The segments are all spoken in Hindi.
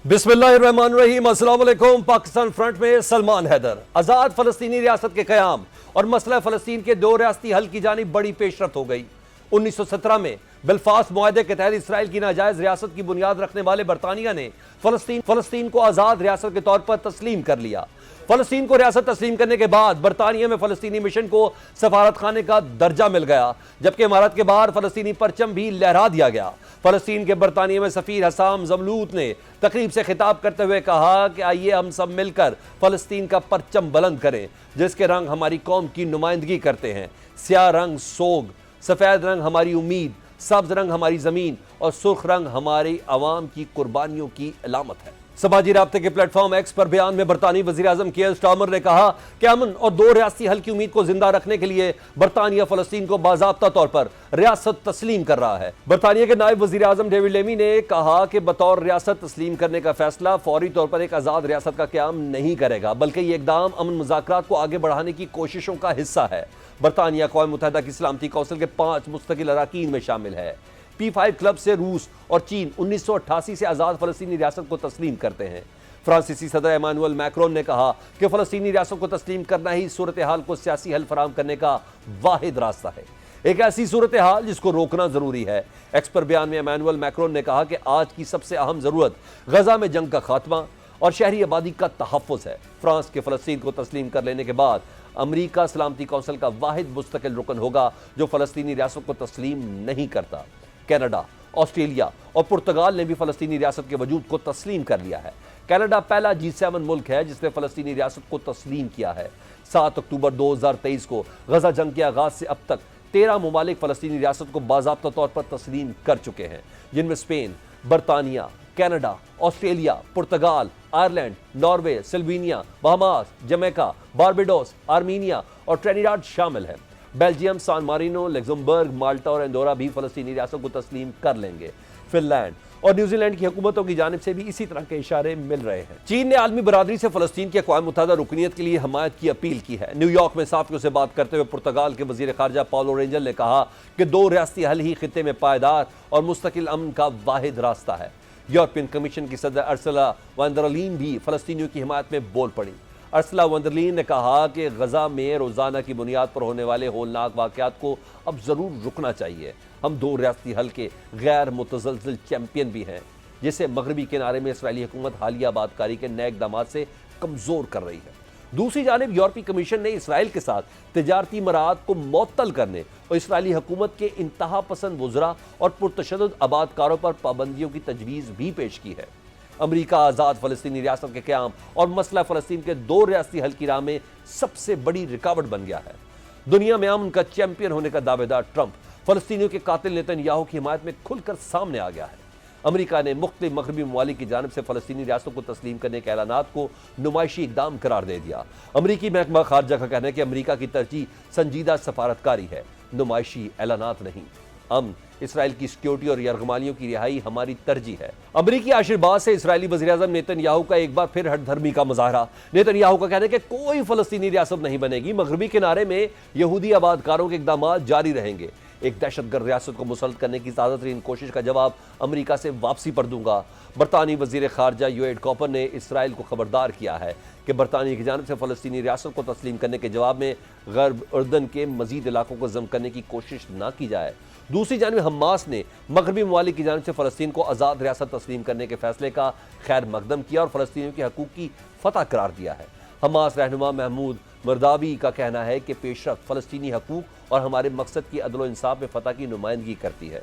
बिस्मिल्लाहिर्रहमानिर्रहीम। अस्सलाम वालेकुम। पाकिस्तान फ्रंट में सलमान हैदर। आज़ाद फ़लस्तीनी रियासत के क़याम और मसला फ़लस्तीन के दो रियासती हल की जानिब बड़ी पेशरफ्त हो गई। 1917 में बेलफास्ट मुआहदे के तहत इसराइल की नाजायज़ रियासत की बुनियाद रखने वाले बरतानिया ने फ़लस्तीन को आज़ाद रियासत के तौर पर तस्लीम कर लिया। फ़लस्तीन को रियासत तस्लीम करने के बाद बरतानिया में फ़लस्तीनी मिशन को सफारत खाने का दर्जा मिल गया, जबकि इमारत के बाहर फ़लस्तीनी परचम भी लहरा दिया गया। फ़लस्तीन के बरतानिया में सफ़ीर हसाम ज़मलूत ने तकरीब से खिताब करते हुए कहा कि आइए हम सब मिलकर फ़लस्तीन का परचम बुलंद करें, जिसके रंग हमारी कौम की नुमाइंदगी करते हैं। स्याह रंग सोग, सफ़ेद रंग हमारी उम्मीद, सब्ज रंग हमारी ज़मीन और सुर्ख रंग हमारी अवाम की कुर्बानियों की अलामत है। समाजी राब्ते के प्लेटफॉर्म एक्स पर बयान में बरतानी वज़ीर आज़म कीयर स्टार्मर ने कहा कि अमन और दो रियासती हल की उम्मीद को जिंदा रखने के लिए बरतानिया फ़लस्तीन को बाज़ाब्ता तौर पर रियासत तस्लीम कर रहा है। बरतानिया के नायब वज़ीर आज़म डेविड लेमी ने कहा कि बतौर रियासत तस्लीम करने का फैसला फौरी तौर पर एक आज़ाद रियासत का क़याम नहीं करेगा, बल्कि ये इक़दाम अमन मुज़ाकरात को आगे बढ़ाने की कोशिशों का हिस्सा है। बरतानिया क़ौम मुत्तहिदा की सलामती कौंसिल के 5 मुस्तकिल अरकान में शामिल है। P5 क्लब से रूस और चीन 1988 से आज़ाद फ़लस्तीनी रियासत को तस्लीम करते हैं। फ्रांसीसी सदर एमानुएल मैक्रोन ने कहा कि फ़लस्तीनी रियासत को तस्लीम करना ही सूरत हाल को सियासी हल फराहम करने का वाहिद रास्ता है, एक ऐसी सूरत हाल जिसको रोकना ज़रूरी है। एक्स पर बयान में एमानुएल मैक्रोन ने कहा कि आज की सबसे अहम ज़रूरत गजा में जंग का खात्मा और शहरी आबादी का तहफ़्फ़ुज़ है। फ्रांस के फ़लस्तीन को तस्लीम कर लेने के बाद अमरीका सलामती कौंसिल का वाहिद मुस्तकिल रुकन होगा जो फ़लस्तीनी रियासत को तस्लीम नहीं करता। कनाडा, ऑस्ट्रेलिया और पुर्तगाल ने भी फ़लस्तीनी रियासत के वजूद को तस्लीम कर लिया है। कनाडा पहला G7 मुल्क है जिसने फ़लस्तीनी रियासत को तस्लीम किया है। 7 अक्टूबर 2023 को गजा जंग के आगाज़ से अब तक 13 ममालिक फ़लस्तीनी रियासत को बाज़ाब्ता तौर पर तस्लीम कर चुके हैं, जिनमें स्पेन, बरतानिया, कनाडा, ऑस्ट्रेलिया, पुर्तगाल, Ireland, Norway, Slovenia, Bahamas, Jamaica, Barbados, Armenia और ट्रिनिडाड शामिल हैं। बेल्जियम, सान मारिनो, लग्जमबर्ग, माल्टा और एंडोरा भी फ़लस्तीनी रियासत को तस्लीम कर लेंगे। फिनलैंड और न्यूजीलैंड की हुकूमतों की जानिब से भी इसी तरह के इशारे मिल रहे हैं। चीन ने आलमी बरादरी से फ़लस्तीन की अक़वाम मुत्तहिदा रुकनीत के लिए हमायत की अपील की है। न्यूयॉर्क में साफ़ियों से बात करते हुए पुर्तगाल के वज़ीर ख़ारजा पाउलो रेंजल ने कहा कि दो रियासती हल ही खित्ते में पायदार और मुस्तकिल अमन का वाहिद रास्ता है। यूरोपियन कमीशन की सदर अर्सुला वॉन डर लीन भी फ़लस्तीनियों की हिमायत में बोल पड़ी। अर्सुला वॉन डर लीन ने कहा कि गजा में रोज़ाना की बुनियाद पर होने वाले होलनाक वाक़यात को अब ज़रूर रुकना चाहिए। हम दो रियासती हल के गैर मुतज़लज़िल चैंपियन भी हैं, जिसे मगरबी किनारे में इसराइली हुकूमत हालिया आबादकारी के नए इक़दामात से कमज़ोर कर रही है। दूसरी जानिब यूरोपीय कमीशन ने इसराइल के साथ तिजारती मराहत को मुअत्तल करने और इसराइली हुकूमत के इंतहा पसंद वज़रा और पुरतशद्दुद आबादकारों पर पाबंदियों की तजवीज़ भी पेश की है। अमरीका आज़ाद फ़लस्तीनी रियासत के क़याम और मसला फ़लस्तीन के दो रियासती हल की राह में सबसे बड़ी रुकावट बन गया है। दुनिया में अमन का चैंपियन होने का दावेदार ट्रंप फ़लस्तीनियों के कातिल नेतन्याहू की हिमायत में खुलकर सामने आ गया है। अमरीका ने मुख्तलिफ मगरबी ममालिक की जानिब से फ़लस्तीनी रियासत को तस्लीम करने के ऐलानात को नुमाइशी इक़दाम करार दे दिया। अमरीकी महकमा खारजा का कहना है कि अमरीका की तरजीह संजीदा सफारतकारी है, नुमाइशी ऐलानात नहीं। हम इसराइल की सिक्योरिटी और यरगमालियों की रिहाई हमारी तरजीह है। अमरीकी आशीर्वाद से इसराइली वज़ीर-ए-आज़म नेतन्याहू का एक बार फिर हठधर्मी का मुजाहरा। नेतन्याहू का कहना है कि कोई फ़लस्तीनी रियासत नहीं बनेगी, मगरबी किनारे में यहूदी आबादकारों के इक़दामात जारी रहेंगे। एक दहशतगर्द रियासत को मुसल्लत करने की ताज़ा तरीन कोशिश का जवाब अमरीका से वापसी पर दूंगा। बरतानी वज़ीर ख़ारजा योएड कॉपर ने इसराइल को खबरदार किया है कि बरतानिया की जानिब से फ़लस्तीनी रियासत को तस्लीम करने के जवाब में गर्ब उर्दन के मज़ीद इलाकों को ज़म करने की कोशिश न की जाए। दूसरी जानिब हमास ने मगरबी ममालिक की जानिब से फ़लस्तीन को आज़ाद रियासत तस्लीम करने के फैसले का खैर मकदम किया और फ़लस्तीनियों के हकूक़ की फ़तह करार दिया है। हमास रहनुमा महमूद मरदावी का कहना है कि पेशरफ्त फ़लस्तीनी हकूक़ और हमारे मकसद की अदल व इंसाफ में फ़तह की नुमाइंदगी करती है।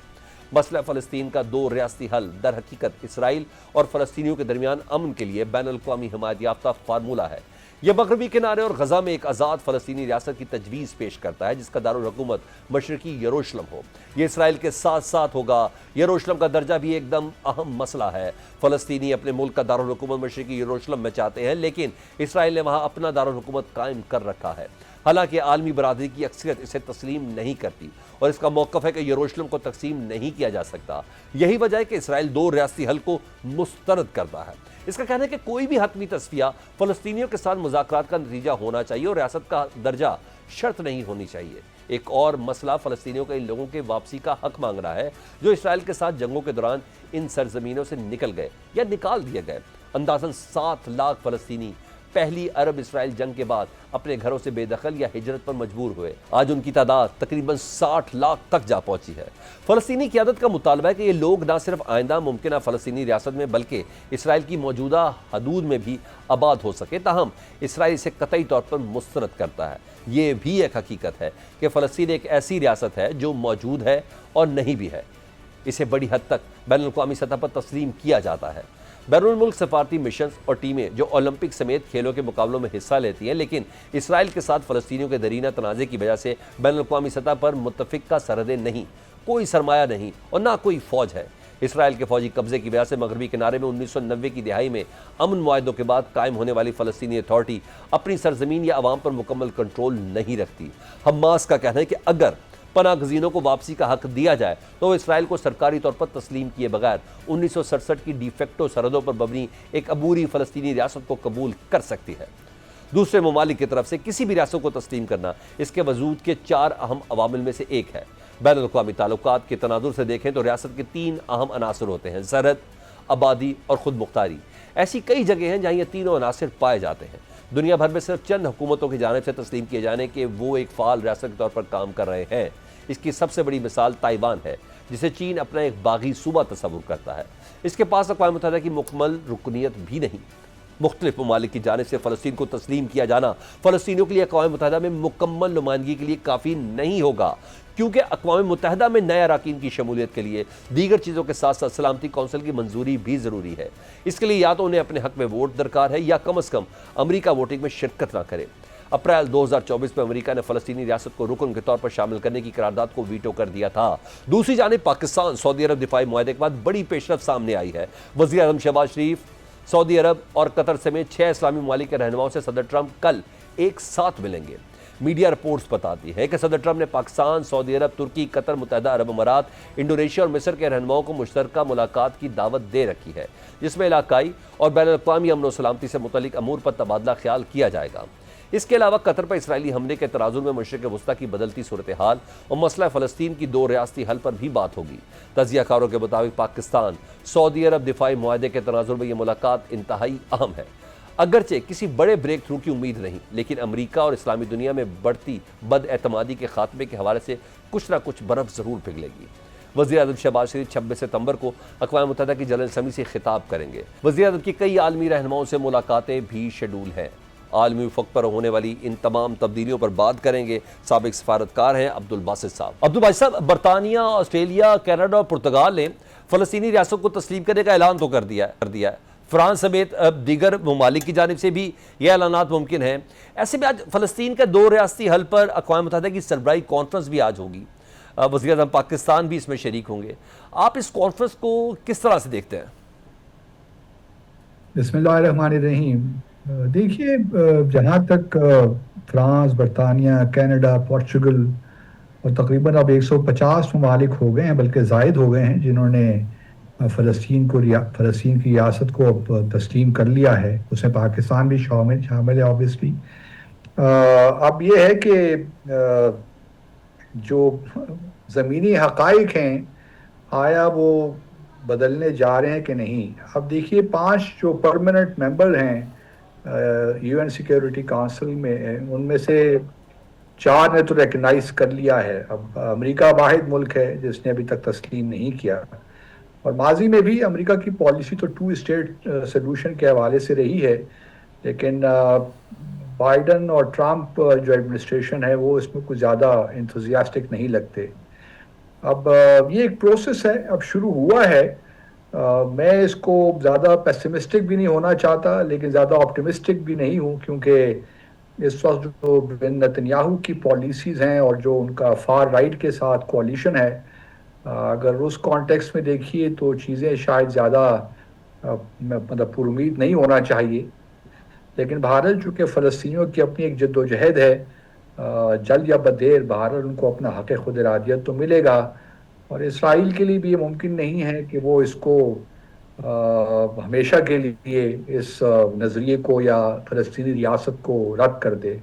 मसला फ़लस्तीन का दो रियासती हल दर हकीकत इसराइल और फ़लस्तीनियों के दरमियान अमन के लिए बैनुल-अक़वामी हिमायत याफ्ता फार्मूला है। यह मगरबी किनारे और गजा में एक आज़ाद फ़लस्तीनी रियासत की तजवीज़ पेश करता है, जिसका दारुल हुकूमत मशरकी यरूशलम हो। यह इसराइल के साथ साथ होगा। यरूशलम का दर्जा भी एकदम अहम मसला है। फ़लस्तीनी अपने मुल्क का दारुल हुकूमत मशरकी यरूशलम में चाहते हैं, लेकिन इसराइल ने वहाँ अपना दारुल हुकूमत कायम कर रखा है। हालांकि आलमी बरादरी की अक्सरियत इसे तस्लीम नहीं करती और इसका मौक़िफ़ है कि यरूशलम को तकसीम नहीं किया जा सकता। यही वजह है कि इसराइल दो रियासती हल को मुस्तरद करता है। इसका कहना है कि कोई भी हतमी तस्फिया फ़लस्तीनियों के साथ मुज़ाकरात का नतीजा होना चाहिए और रियासत का दर्जा शर्त नहीं होनी चाहिए। एक और मसला फ़लस्तीनियों का इन लोगों के वापसी का हक मांग रहा है जो इसराइल के साथ जंगों के दौरान इन सरजमीनों से निकल गए या निकाल दिए गए। अंदाजन 7 लाख फ़लस्तीनी पहली अरब इसराइल जंग के बाद अपने घरों से बेदखल या हिजरत पर मजबूर हुए। आज उनकी तादाद तकरीबन 60 लाख तक जा पहुंची है। फ़लस्तीनी क़यादत का मुतालबा है कि ये लोग न सिर्फ आइंदा मुमकिन फ़लस्तीनी रियासत में बल्कि इसराइल की मौजूदा हदूद में भी आबाद हो सके। ताहम इसराइल इसे कतई तौर पर मुस्तरद करता है। ये भी एक हकीकत है कि फ़लस्तीन एक ऐसी रियासत है जो मौजूद है और नहीं भी है। इसे बड़ी हद तक बैनुल-अक़वामी सतह पर तस्लीम किया जाता है। बैरून मुल्क सफारती मिशन और टीमें जो ओलंपिक समेत खेलों के मुकाबलों में हिस्सा लेती हैं, लेकिन इसराइल के साथ फ़लस्तीनियों के दरीना तनाज़े की वजह से बैनुल-अक़वामी सतह पर मुत्तफ़िक़ा सरहदें नहीं, कोई सरमाया नहीं और ना कोई फ़ौज है। इसराइल के फौजी कब्जे की वजह से मगरबी किनारे में 1990 की दिहाई में अमन मुआहदों के बाद कायम होने वाली फ़लस्तीनी अथॉरिटी अपनी सरजमीन या अवाम पर मुकम्मल कंट्रोल नहीं रखती। हमास का कहना है कि अगर पनाह गज़ीनों को वापसी का हक दिया जाए तो इसराइल को सरकारी तौर पर तस्लीम किए बगैर 1967 की डिफेक्टो सरहदों पर मबनी एक अबूरी फ़लस्तीनी रियासत को कबूल कर सकती है। दूसरे ममालिक की तरफ से किसी भी रियासत को तस्लीम करना इसके वजूद के 4 अहम अवामिल में से एक है। बैनुल-अक़वामी ताल्लुकात के तनाजुर से देखें तो रियासत के 3 अहम अनासर होते हैं: सरहद, आबादी और खुद मुख्तारी। ऐसी कई जगह हैं जहाँ ये तीनों अनासर पाए जाते हैं। दुनिया भर में सिर्फ चंद हुकूमतों की जानिब से तस्लीम किए जाने के वो एक फ़ाल रियासत के तौर पर काम कर रहे हैं। इसकी सबसे बड़ी मिसाल ताइवान है, जिसे चीन अपना एक बागी सूबा तस्वुर करता है। इसके पास अक़वाम मुत्तहिदा की मुकम्मल रुकनीत भी नहीं। मुख्तलिफ ममालिक की जानिब से फ़लस्तीन को तस्लीम किया जाना फ़लस्तीनियों के लिए अक़वाम मुत्तहिदा में मुकम्मल नुमाइंदगी के लिए काफ़ी नहीं होगा, क्योंकि अक़वाम मुत्तहिदा में नए अरकान की शमूलियत के लिए दीगर चीज़ों के साथ साथ सलामती कौंसिल की मंजूरी भी ज़रूरी है। इसके लिए या तो उन्हें अपने हक़ में वोट दरकार है या कम अज़ कम अमरीका वोटिंग में शिरकत ना करे। अप्रैल 2024 में अमेरिका ने फ़लस्तीनी रियासत को रुकन के तौर पर शामिल करने की करारदाद को वीटो कर दिया था। दूसरी जानिब पाकिस्तान सऊदी अरब दिफाई मुआहदे के बाद बड़ी पेशरफ सामने आई है। वज़ीर आज़म शहबाज शरीफ, सऊदी अरब और कतर समेत 6 इस्लामी ममालिक के रहनुमाओं से सदर ट्रंप कल एक साथ मिलेंगे। मीडिया रिपोर्ट्स बताती है कि सदर ट्रंप ने पाकिस्तान, सऊदी अरब, तुर्की, कतर, मुत्तहिदा अरब अमारात, इंडोनेशिया और मिस्र के रहनुमाओं को मुश्तरका मुलाकात की दावत दे रखी है, जिसमें इलाकाई और बैनुल-अक़वामी अमन व सलामती से मुतल्लिक अमूर पर तबादला ख्याल किया जाएगा। इसके अलावा कतर पर इसराइली हमले के तराजुल में मशरिक़ वस्ता की बदलती सूरत हाल और मसला फ़लस्तीन की 2 रियासती हल पर भी बात होगी। तजियाकारों के मुताबिक पाकिस्तान सऊदी अरब दिफाई मुआहदे के तनाजुर में यह मुलाकात इंतहाई अहम है। अगरचे किसी बड़े ब्रेक थ्रू की उम्मीद नहीं, लेकिन अमरीका और इस्लामी दुनिया में बढ़ती बदएतमादी के खात्मे के हवाले से कुछ ना कुछ बर्फ़ ज़रूर पिघलेगी। वज़ीर आज़म शहबाज शरीफ 26 सितंबर को अक़वाम मुत्तहिदा की जनरल असम्बली से खिताब करेंगे। वज़ीर आज़म की कई आलमी रहनुमाओं से मुलाकातें भी शेड्यूल हैं। आलमी उफ़क़ पर होने वाली इन तमाम तब्दीलियों पर बात करेंगे साबिक़ सफारतकार हैं अब्दुल बासित साहब। अब्दुल बासित साहब, बरतानिया, ऑस्ट्रेलिया, कनाडा और पुर्तगाल ने फ़लस्तीनी रियासत को तस्लीम करने का ऐलान तो कर दिया है। फ्रांस समेत दीगर ममालिक की जानिब से भी यह ऐलानात मुमकिन हैं। ऐसे में आज फ़लस्तीन के 2 रियासती हल पर अक़वाम मुत्तहिदा की सरबराही कॉन्फ्रेंस भी आज होगी। वज़ीर आज़म पाकिस्तान भी इसमें शरीक होंगे। आप इस कॉन्फ्रेंस को किस तरह से देखते हैं? बिस्मिल्लाहिर्रहमानिर्रहीम। देखिए, जहाँ तक फ्रांस, बरतानिया, कनाडा, पोर्चुगल और तकरीबन अब 150 ममालिक हो गए हैं, बल्कि ज़ायद हो गए हैं, जिन्होंने फ़लस्तीन की रियासत को अब तस्लीम कर लिया है। उसमें पाकिस्तान भी शामिल है ऑब्वियसली। अब ये है कि जो ज़मीनी हक़ाइक़ हैं, आया वो बदलने जा रहे हैं कि नहीं। अब देखिए, 5 जो परमानेंट मेंबर हैं यूएन सिक्योरिटी काउंसिल में, उनमें से 4 ने तो रिकग्नाइज़ कर लिया है। अब अमेरिका वाहिद मुल्क है जिसने अभी तक तस्लीम नहीं किया, और माजी में भी अमेरिका की पॉलिसी तो 2 स्टेट सलूशन के हवाले से रही है, लेकिन बाइडन और ट्रंप जो एडमिनिस्ट्रेशन है वो इसमें कुछ ज़्यादा इंथुजियास्टिक नहीं लगते। अब ये एक प्रोसेस है, अब शुरू हुआ है। मैं इसको ज़्यादा पेसिमिस्टिक भी नहीं होना चाहता, लेकिन ज़्यादा ऑप्टिमिस्टिक भी नहीं हूँ, क्योंकि इस वक्त जो बिन नेतन्याहू की पॉलिसीज़ हैं और जो उनका फार राइट के साथ कोalition है, अगर उस कॉन्टेक्स्ट में देखिए तो चीज़ें शायद ज़्यादा मतलब पुरुमीद नहीं होना चाहिए। लेकिन बहरहाल चूँकि फ़लस्तीनियों की अपनी एक जद्दोजहद है, जल्द या बदेर बहरहाल उनको अपना हक़ खुद इरादियत तो मिलेगा, और इसराइल के लिए भी ये मुमकिन नहीं है कि वो इसको हमेशा के लिए इस नज़रिए को या फ़लस्तीनी रियासत को रद्द कर दे।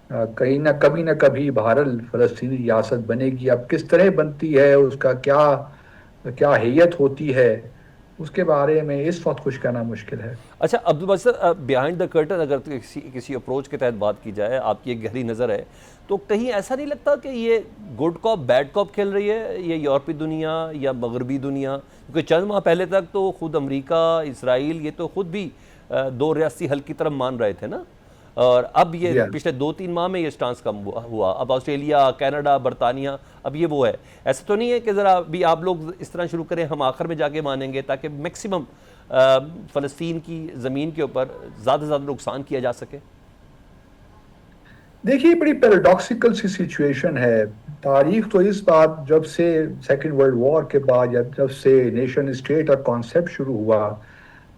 कहीं ना कभी भारत फलस्तीनी रियासत बनेगी। अब किस तरह बनती है, उसका क्या क्या हैयत होती है, उसके बारे में इस वक्त कुछ कहना मुश्किल है। अच्छा Abdul Basit sir, behind the curtain अगर किसी अप्रोच के तहत बात की जाए, आपकी एक गहरी नज़र है, तो कहीं ऐसा नहीं लगता कि ये गुड कॉप बैड कॉप खेल रही है ये यूरोपीय दुनिया या मगरबी दुनिया? क्योंकि चंद माह पहले तक तो खुद अमेरिका, इसराइल, ये तो खुद भी दो रियासती हल की तरफ मान रहे थे ना, और अब ये जी हाँ। पिछले 2-3 माह में ये स्टांस कम हुआ। अब ऑस्ट्रेलिया, कनाडा, बरतानिया, अब ये वो है। ऐसा तो नहीं है कि ज़रा अभी आप लोग इस तरह शुरू करें, हम आखिर में जाके मानेंगे, ताकि मैक्सिमम फ़लस्तीन की ज़मीन के ऊपर ज़्यादा से ज़्यादा नुकसान किया जा सके? देखिए, बड़ी पैराडॉक्सिकल सी सिचुएशन है। तारीख तो इस बात, जब से सेकेंड वर्ल्ड वॉर के बाद, या जब से नेशन स्टेट का कॉन्सेप्ट शुरू हुआ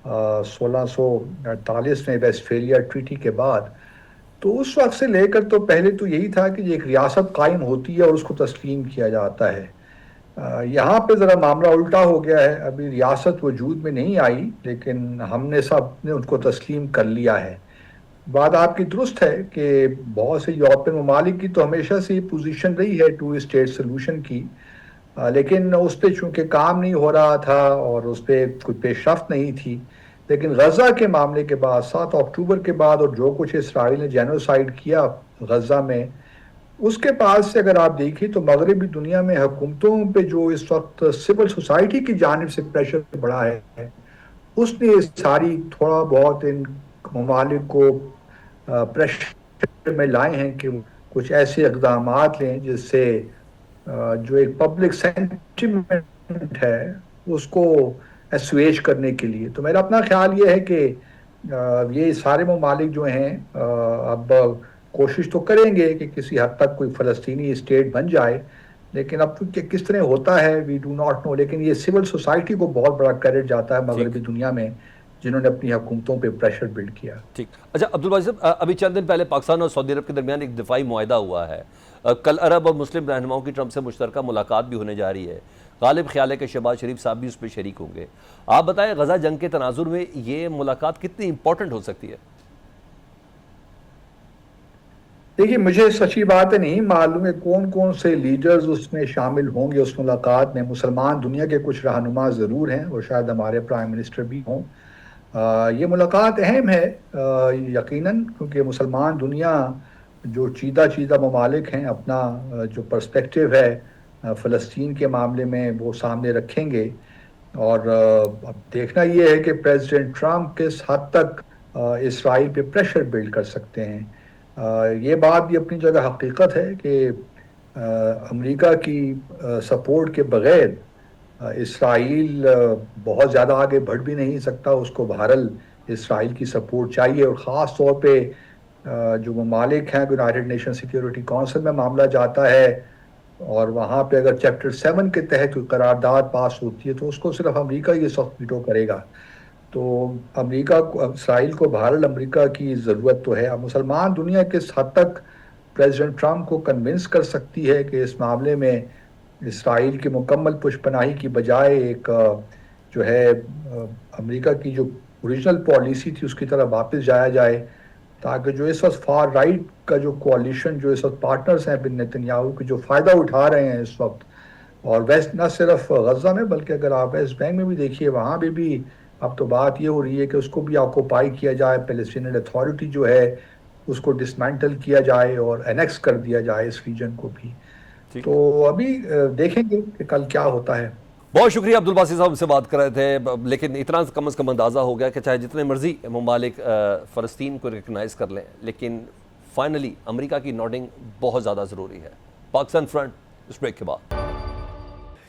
1648 में वेस्टफेलिया ट्रीटी के बाद, तो उस वक्त से लेकर तो पहले तो यही था कि एक रियासत कायम होती है और उसको तस्लीम किया जाता है। यहाँ पे ज़रा मामला उल्टा हो गया है। अभी रियासत वजूद में नहीं आई, लेकिन हमने सब ने उनको तस्लीम कर लिया है। बात आपकी दुरुस्त है कि बहुत से यूरोपियन ममालिक की तो हमेशा से ये पोजीशन रही है टू स्टेट सोल्यूशन की, लेकिन उस पर चूंकि काम नहीं हो रहा था और उस पर कोई पेशरफ्त नहीं थी। लेकिन गजा के मामले के बाद, 7 अक्टूबर के बाद, और जो कुछ इसराइल ने जेनोसाइड किया गजा में, उसके बाद से अगर आप देखिए तो मगरबी दुनिया में हुकूमतों पे जो इस वक्त सिविल सोसाइटी की जानिब से प्रेशर बढ़ा है, उसने सारी थोड़ा बहुत इन ममालिक को प्रेशर में लाए हैं कि कुछ ऐसे इकदाम लें जिससे जो एक पब्लिक सेंटिमेंट है उसको एसुएज करने के लिए। तो मेरा अपना ख्याल ये है कि ये सारे ममालिक जो हैं अब कोशिश तो करेंगे कि किसी हद तक कोई फ़लस्तीनी स्टेट बन जाए, लेकिन अब तो किस तरह होता है वी डू नॉट नो। लेकिन ये सिविल सोसाइटी को बहुत बड़ा क्रेडिट जाता है ठीक। मगरबी दुनिया में, जिन्होंने अपनी हुकूमतों पे प्रेशर बिल्ड किया। ठीक। अच्छा अब्दुल बासित साहब, अभी चंद दिन पहले पाकिस्तान और सऊदी अरब के दरमियान एक दिफाई मुआहदा हुआ है। कल अरब और मुस्लिम रहनुमाओं की ट्रंप से मुश्तरका मुलाकात भी होने जा रही है। गालिब ख्याल है कि शहबाज शरीफ साहब भी उस पर शरीक होंगे। आप बताएं, गजा जंग के तनाजुर में ये मुलाकात कितनी इंपॉर्टेंट हो सकती है? देखिए, मुझे सच्ची बात है नहीं मालूम है कौन कौन से लीडर्स उसमें शामिल होंगे उस मुलाकात में। मुसलमान दुनिया के कुछ रहनुमा ज़रूर हैं और शायद हमारे प्राइम मिनिस्टर भी हों। ये मुलाकात अहम है यकीनन, क्योंकि मुसलमान दुनिया जो चीदा चीदा ममालिक हैं अपना जो पर्सपेक्टिव है फ़लस्तीन के मामले में वो सामने रखेंगे। और अब देखना ये है कि प्रेसिडेंट ट्रम्प किस हद तक इसराइल पे प्रेशर बिल्ड कर सकते हैं। ये बात भी अपनी जगह हकीकत है कि अमेरिका की सपोर्ट के बगैर इसराइल बहुत ज़्यादा आगे बढ़ भी नहीं सकता। उसको बहरहाल इसराइल की सपोर्ट चाहिए, और ख़ास तौर पे जो ममालिक हैं, यूनाइटेड नेशन सिक्योरिटी काउंसिल में मामला जाता है और वहाँ पे अगर चैप्टर 7 के तहत कोई करारदाद पास होती है तो उसको सिर्फ अमेरिका ही सख्त वीटो करेगा। तो अमेरिका को, इसराइल को बहरहाल अमेरिका की ज़रूरत तो है। अब मुसलमान दुनिया किस हद तक प्रेसिडेंट ट्रम्प को कन्विंस कर सकती है कि इस मामले में इसराइल की मुकम्मल पुशपनाही की बजाय एक जो है अमेरिका की जो ओरिजिनल पॉलिसी थी उसकी तरफ वापस जाया जाए, ताकि जो इस वक्त फार राइट का जो कोalition, जो इस वक्त पार्टनर्स हैं बिन नेतन्याहू के, जो फ़ायदा उठा रहे हैं इस वक्त, और वेस्ट न सिर्फ गजा में बल्कि अगर आप वेस्ट बैंक में भी देखिए वहाँ भी अब तो बात ये हो रही है कि उसको भी ऑक्यूपाई किया जाए, पैलेस्टीनियन अथॉरिटी जो है उसको डिसमेंटल किया जाए और एनेक्स कर दिया जाए इस रीजन को भी। ठीक। तो अभी देखेंगे कि कल क्या होता है। बहुत शुक्रिया अब्दुल बासित साहब, से बात कर रहे थे। लेकिन इतना कम से कम अंदाज़ा हो गया कि चाहे जितने मर्जी ममालिक फ़लस्तीन को रिकगनाइज़ कर लें, लेकिन फाइनली अमेरिका की नोटिंग बहुत ज़्यादा ज़रूरी है। पाकिस्तान फ्रंट इस ब्रेक के बाद।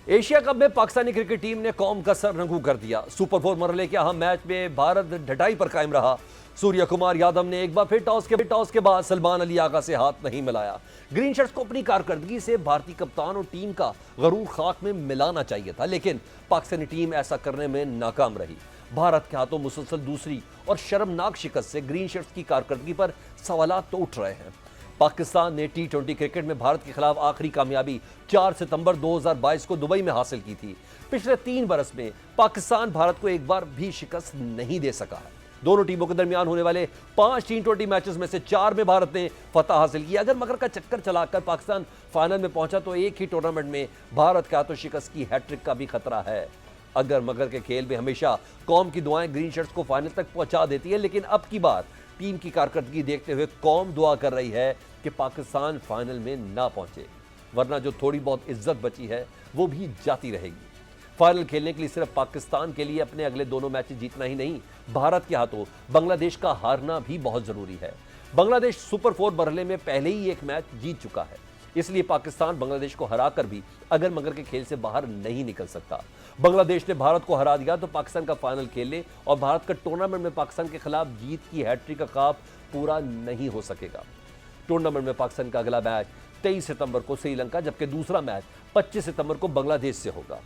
एशिया कप में पाकिस्तानी क्रिकेट टीम ने कौम का सर रंगू कर दिया। सुपर 4 मरहले के अहम मैच में भारत ढटाई पर कायम रहा। सूर्य कुमार यादव ने एक बार फिर टॉस के बाद सलमान अली आगा से हाथ नहीं मिलाया। ग्रीन शर्ट्स को अपनी कारकर्दगी से भारतीय कप्तान और टीम का गरूर खाक में मिलाना चाहिए था, लेकिन पाकिस्तानी टीम ऐसा करने में नाकाम रही। भारत के हाथों मुसलसल दूसरी और शर्मनाक शिकस्त से ग्रीन शर्ट्स की कारकर्दगी पर सवालात तो उठ रहे हैं। पाकिस्तान ने T20 क्रिकेट में भारत के खिलाफ आखिरी कामयाबी 4 सितंबर 2022 को दुबई में हासिल की थी। पिछले 3 बरस में पाकिस्तान भारत को एक बार भी शिकस्त नहीं दे सका है। दोनों टीमों के दरमियान होने वाले 5 T20 मैचेस में से 4 में भारत ने फतह हासिल की। अगर मगर का चक्कर चलाकर पाकिस्तान फाइनल में पहुंचा तो एक ही टूर्नामेंट में भारत का तो शिकस्त की हैट्रिक का भी खतरा है। अगर मगर के खेल में हमेशा कौम की दुआएं ग्रीन शर्ट्स को फाइनल तक पहुंचा देती है, लेकिन अब की बार टीम की कारकर्दगी देखते हुए कौम दुआ कर रही है कि पाकिस्तान फाइनल में ना पहुंचे, वरना जो थोड़ी बहुत इज्जत बची है वो भी जाती रहेगी। फाइनल खेलने के लिए सिर्फ पाकिस्तान के लिए अपने अगले दोनों मैच जीतना ही नहीं, भारत के हाथों बांग्लादेश का हारना भी बहुत जरूरी है। बांग्लादेश सुपर 4 मरहले में पहले ही एक मैच जीत चुका है, इसलिए पाकिस्तान बांग्लादेश को हराकर भी अगर मगर के खेल से बाहर नहीं निकल सकता। बांग्लादेश ने भारत को हरा दिया तो पाकिस्तान का फाइनल खेल ले और भारत का टूर्नामेंट में पाकिस्तान के खिलाफ जीत की हैट्रिक का ख्वाब पूरा नहीं हो सकेगा। टूर्नामेंट में पाकिस्तान का अगला मैच 23 सितंबर को श्रीलंका, जबकि दूसरा मैच 25 सितंबर को बांग्लादेश से होगा।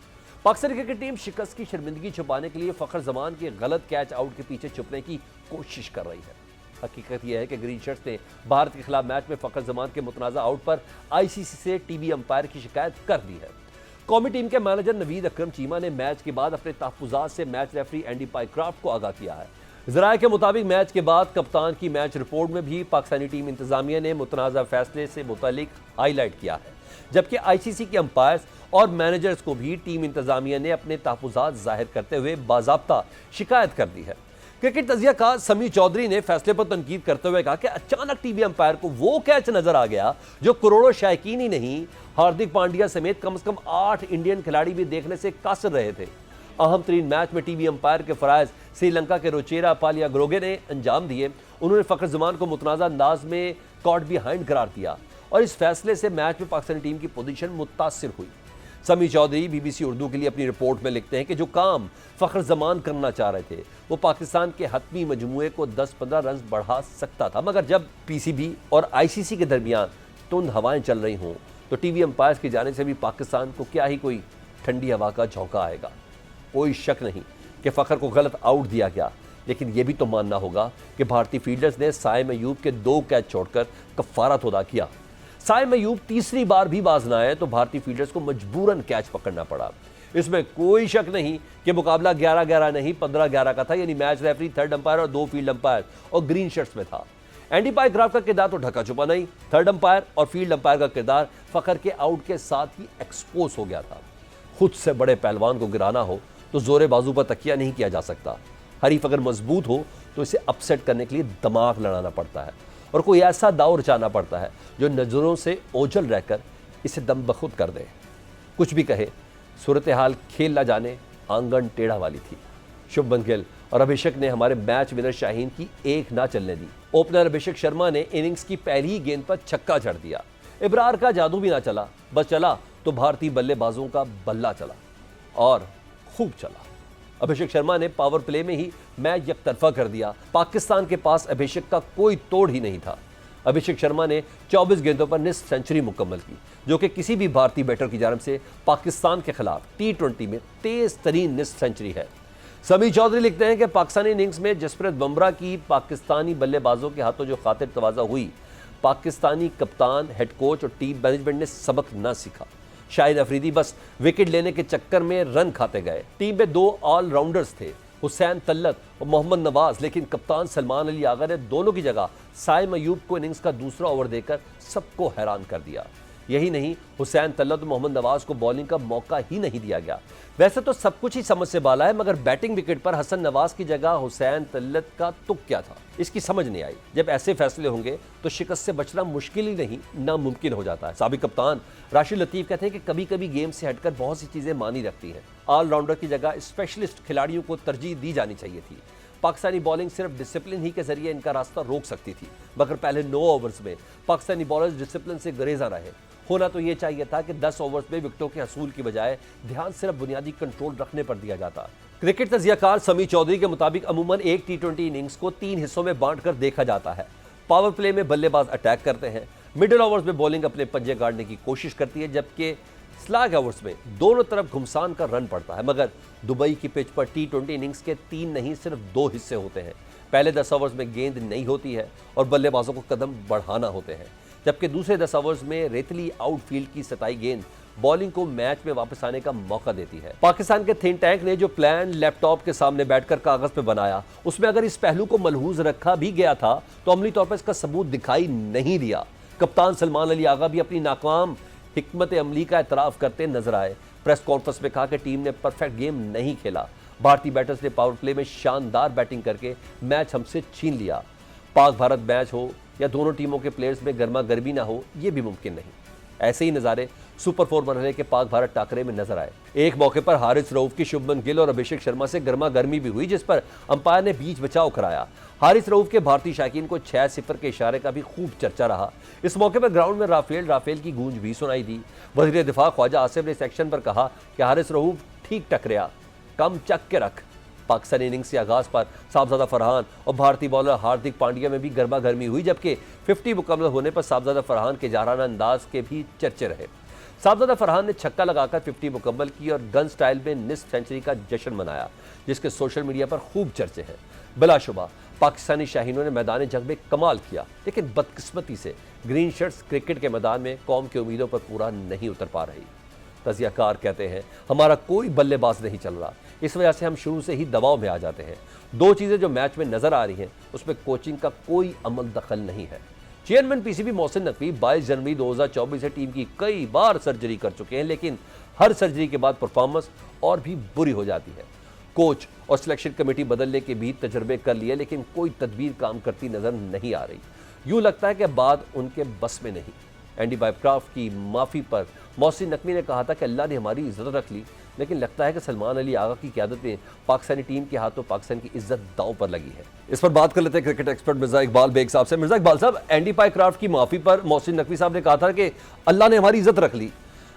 पाकिस्तानी क्रिकेट टीम शिकस्त की शर्मिंदगी छुपाने के लिए फखर जमान के गलत कैच आउट के पीछे छुपने की कोशिश कर रही है। हकीकत यह है कि ग्रीन शर्ट्स ने भारत के खिलाफ मैच में फखर जमान के मुतनाज़ा आउट पर आईसीसी से टीवी अंपायर की शिकायत कर दी है। कौमी टीम के मैनेजर नवीद अकरम चीमा ने मैच के बाद अपने तहफ़्फ़ुज़ात से मैच रेफरी एंडी पाइक्राफ्ट को आगाह किया है। ज़राए के मुताबिक मैच के बाद कप्तान की मैच रिपोर्ट में भी पाकिस्तानी टीम इंतजामिया ने मुतनाज़ा फैसले से मुतालिक हाईलाइट किया है, जबकि आईसीसी के अंपायर्स और मैनेजर्स को भी टीम इंतजामिया ने अपने तहफ़्फ़ुज़ात जाहिर करते हुए बाज़ाब्ता शिकायत कर दी है। क्रिकेट तज्ज़ियाकार समी चौधरी ने फैसले पर तनकीद करते हुए कहा कि अचानक टीवी अंपायर को वो कैच नजर आ गया जो करोड़ों शायकीन ही नहीं, हार्दिक पांड्या समेत कम से कम 8 इंडियन खिलाड़ी भी देखने से कासिर रहे थे। अहम तरीन मैच में टीवी अंपायर के फराइज श्रीलंका के रोचेरा पालियाग्रोगे ने अंजाम दिए। उन्होंने फखर जमान को मुतनाज़ा अंदाज में कॉट बिहाइंड करार दिया और इस फैसले से मैच में पाकिस्तानी टीम की पोजीशन मुतासिर हुई। समी चौधरी बीबीसी उर्दू के लिए अपनी रिपोर्ट में लिखते हैं कि जो काम फखर जमान करना चाह रहे थे वो पाकिस्तान के हतमी मजमूए को 10-15 रन बढ़ा सकता था, मगर जब पीसीबी और आईसीसी के दरमियान तुंद हवाएं चल रही हों तो टीवी अंपायर्स की जाने से भी पाकिस्तान को क्या ही कोई ठंडी हवा का झोंका आएगा। कोई शक नहीं कि फखर को गलत आउट दिया गया, लेकिन यह भी तो मानना होगा कि भारतीय फील्डर्स ने साइम अयूब के 2 कैच छोड़कर कफारत अदा किया। साइम अयूब तीसरी बार भी बाज न आए तो भारतीय फील्डर्स को मजबूरन कैच पकड़ना पड़ा। इसमें कोई शक नहीं कि मुकाबला 11-11 नहीं 15-11 का था, यानी मैच रेफरी, थर्ड अंपायर और 2 फील्ड अंपायर और ग्रीन शर्ट्स में था। एंडी पाइक्राफ्ट का किरदार तो ढका छुपा नहीं, थर्ड अंपायर और फील्ड अंपायर का किरदार फखर के आउट के साथ ही एक्सपोज हो गया था। खुद से बड़े पहलवान को गिराना हो तो जोरे बाजू पर तकिया नहीं किया जा सकता। हरीफ अगर मजबूत हो तो इसे अपसेट करने के लिए दिमाग लड़ाना पड़ता है और कोई ऐसा दाव रचाना पड़ता है जो नज़रों से ओझल रहकर इसे दम बखुद कर दे। कुछ भी कहे, सूरत हाल खेल ना जाने आंगन टेढ़ा वाली थी। शुभमन गिल और अभिषेक ने हमारे मैच विनर शाहीन की एक ना चलने दी। ओपनर अभिषेक शर्मा ने इनिंग्स की पहली ही गेंद पर छक्का जड़ दिया। इब्रार का जादू भी ना चला, बस चला तो भारतीय बल्लेबाजों का बल्ला चला और खूब चला। अभिषेक शर्मा ने पावर प्ले में ही मैच यकतरफा कर दिया। पाकिस्तान के पास अभिषेक का कोई तोड़ ही नहीं था। अभिषेक शर्मा ने 24 गेंदों पर निस्फ सेंचुरी मुकम्मल की, जो कि किसी भी भारतीय बैटर की जानिब से पाकिस्तान के खिलाफ T20 में तेज तरीन निस्फ सेंचुरी है। समी चौधरी लिखते हैं कि पाकिस्तानी इनिंग्स में जसप्रीत बुमराह की पाकिस्तानी बल्लेबाजों के हाथों जो खातिर तवाज़ा हुई, पाकिस्तानी कप्तान, हेड कोच और टीम मैनेजमेंट ने सबक न सीखा। शाहिद अफरीदी बस विकेट लेने के चक्कर में रन खाते गए। टीम में 2 ऑलराउंडर्स थे, हुसैन तल्लत और मोहम्मद नवाज, लेकिन कप्तान सलमान अली आगा ने दोनों की जगह साइम अयूब को इनिंग्स का दूसरा ओवर देकर सबको हैरान कर दिया। यही नहीं, हुसैन तल्लत और मोहम्मद नवाज को बॉलिंग का मौका ही नहीं दिया गया। वैसे तो सब कुछ ही समझ से बाला है, मगर बैटिंग विकेट पर हसन नवाज की जगह हुसैन तल्लत का तुक क्या था, इसकी समझ नहीं आई। जब ऐसे फैसले होंगे तो शिकस्त से बचना मुश्किल ही नहीं, नामुमकिन हो जाता है। साबिक कप्तान राशिद लतीफ कहते हैं कि कभी कभी गेम से हटकर बहुत सी चीजें मानी रखती हैं। ऑलराउंडर की जगह स्पेशलिस्ट खिलाड़ियों को तरजीह दी जानी चाहिए थी। पाकिस्तानी बॉलिंग सिर्फ डिसिप्लिन ही के जरिए इनका रास्ता रोक सकती थी, मगर पहले 9 ओवर्स में पाकिस्तानी बॉलर्स डिसिप्लिन से गुरेजा रहे। होना तो ये चाहिए था कि 10 ओवर्स में विकेटों के हसूल की बजाय ध्यान सिर्फ बुनियादी कंट्रोल रखने पर दिया जाता। क्रिकेट तज्जियाकार समी चौधरी के मुताबिक अमूमन एक T20 इनिंग्स को 3 हिस्सों में बांटकर देखा जाता है। पावर प्ले में बल्लेबाज अटैक करते हैं, मिडिल ओवर्स में बॉलिंग अपने पंजे गाड़ने की कोशिश करती है, जबकि स्लैग ओवर्स में दोनों तरफ घुमसान का रन पड़ता है। मगर दुबई की पिच पर T20 इनिंग्स के 3 नहीं सिर्फ 2 हिस्से होते हैं। पहले 10 ओवर्स में गेंद नहीं होती है और बल्लेबाजों को कदम बढ़ाना होते हैं, जबकि दूसरे 10 ओवर्स में रेतली आउटफील्ड की सताई गेंद बॉलिंग को मैच में वापस आने का मौका देती है। पाकिस्तान के थिंक टैंक ने जो प्लान लैपटॉप के सामने बैठकर कागज पे बनाया, उसमें अगर इस पहलू को मलहूज रखा भी गया था तो अमली तौर पर इसका सबूत दिखाई नहीं दिया। कप्तान सलमान अली आगा भी अपनी नाकाम हिकमत अमली का एतराफ करते नजर आए। प्रेस कॉन्फ्रेंस में कहा कि टीम ने परफेक्ट गेम नहीं खेला। भारतीय बैटर्स ने पावर प्ले में शानदार बैटिंग करके मैच हमसे छीन लिया। पाक भारत मैच हो या दोनों टीमों के प्लेयर्स में गर्मा गर्मी ना हो, यह भी मुमकिन नहीं। ऐसे ही नज़ारे सुपर 4 मरहले के पाक भारत टाकरे में नजर आए। एक मौके पर हारिस रऊफ की शुभमन गिल और अभिषेक शर्मा से गर्मा गर्मी भी हुई, जिस पर अंपायर ने बीच बचाव कराया। हारिस रऊफ के भारतीय शायकीन को 6-0 के इशारे का भी खूब चर्चा रहा। इस मौके पर ग्राउंड में राफेल की गूंज भी सुनाई दी। वज़ीर दिफा ख्वाजा आसिफ ने सेक्शन पर कहा कि हारिस रऊफ ठीक टकराया, कम चक के रख। पाकिस्तानी इनिंग्स के आगाज पर साहबजादा फरहान और भारतीय बॉलर हार्दिक पांड्या में भी गर्मा गर्मी हुई, जबकि 50 मुकम्मल होने पर साहबजादा फरहान के जाराना अंदाज के भी चर्चे रहे। साहबजादा फरहान ने छक्का लगाकर 50 मुकम्मल की और गन स्टाइल में निस्फ सेंचुरी का जश्न मनाया, जिसके सोशल मीडिया पर खूब चर्चे हैं। बिलाशुबा पाकिस्तानी शाहीनों ने मैदान जंग में कमाल किया, लेकिन बदकिस्मती से ग्रीन शर्ट्स क्रिकेट के मैदान में कौम की उम्मीदों पर पूरा नहीं उतर पा रही। तजियाकार कहते हैं हमारा कोई बल्लेबाज नहीं चल रहा, इस वजह से हम शुरू से ही दबाव में आ जाते हैं। दो चीज़ें जो मैच में नजर आ रही हैं उसमें कोचिंग का कोई अमल दखल नहीं है। चेयरमैन पीसीबी मोहसिन नकवी 22 जनवरी 2024 से टीम की कई बार सर्जरी कर चुके हैं, लेकिन हर सर्जरी के बाद परफॉर्मेंस और भी बुरी हो जाती है। कोच और सिलेक्शन कमेटी बदलने के भी तजर्बे कर लिए, लेकिन कोई तदबीर काम करती नजर नहीं आ रही। यूं लगता है कि बात उनके बस में नहीं। एंडी बाइक्राफ्ट की माफ़ी पर मोहसिन नकवी ने कहा था कि अल्लाह ने हमारी इज्जत रख ली, लेकिन लगता है कि सलमान अली आगा की क़यादत में पाकिस्तानी टीम के हाथों पाकिस्तान की इज्जत दांव पर लगी है। इस पर बात कर लेते हैं क्रिकेट एक्सपर्ट मिर्जा इकबाल बेग साहब से। मिर्जा इकबाल साहब, एंडी बाइक्राफ्ट की माफ़ी पर मोहसिन नकवी साहब ने कहा था कि अल्लाह ने हमारी इज्जत रख ली,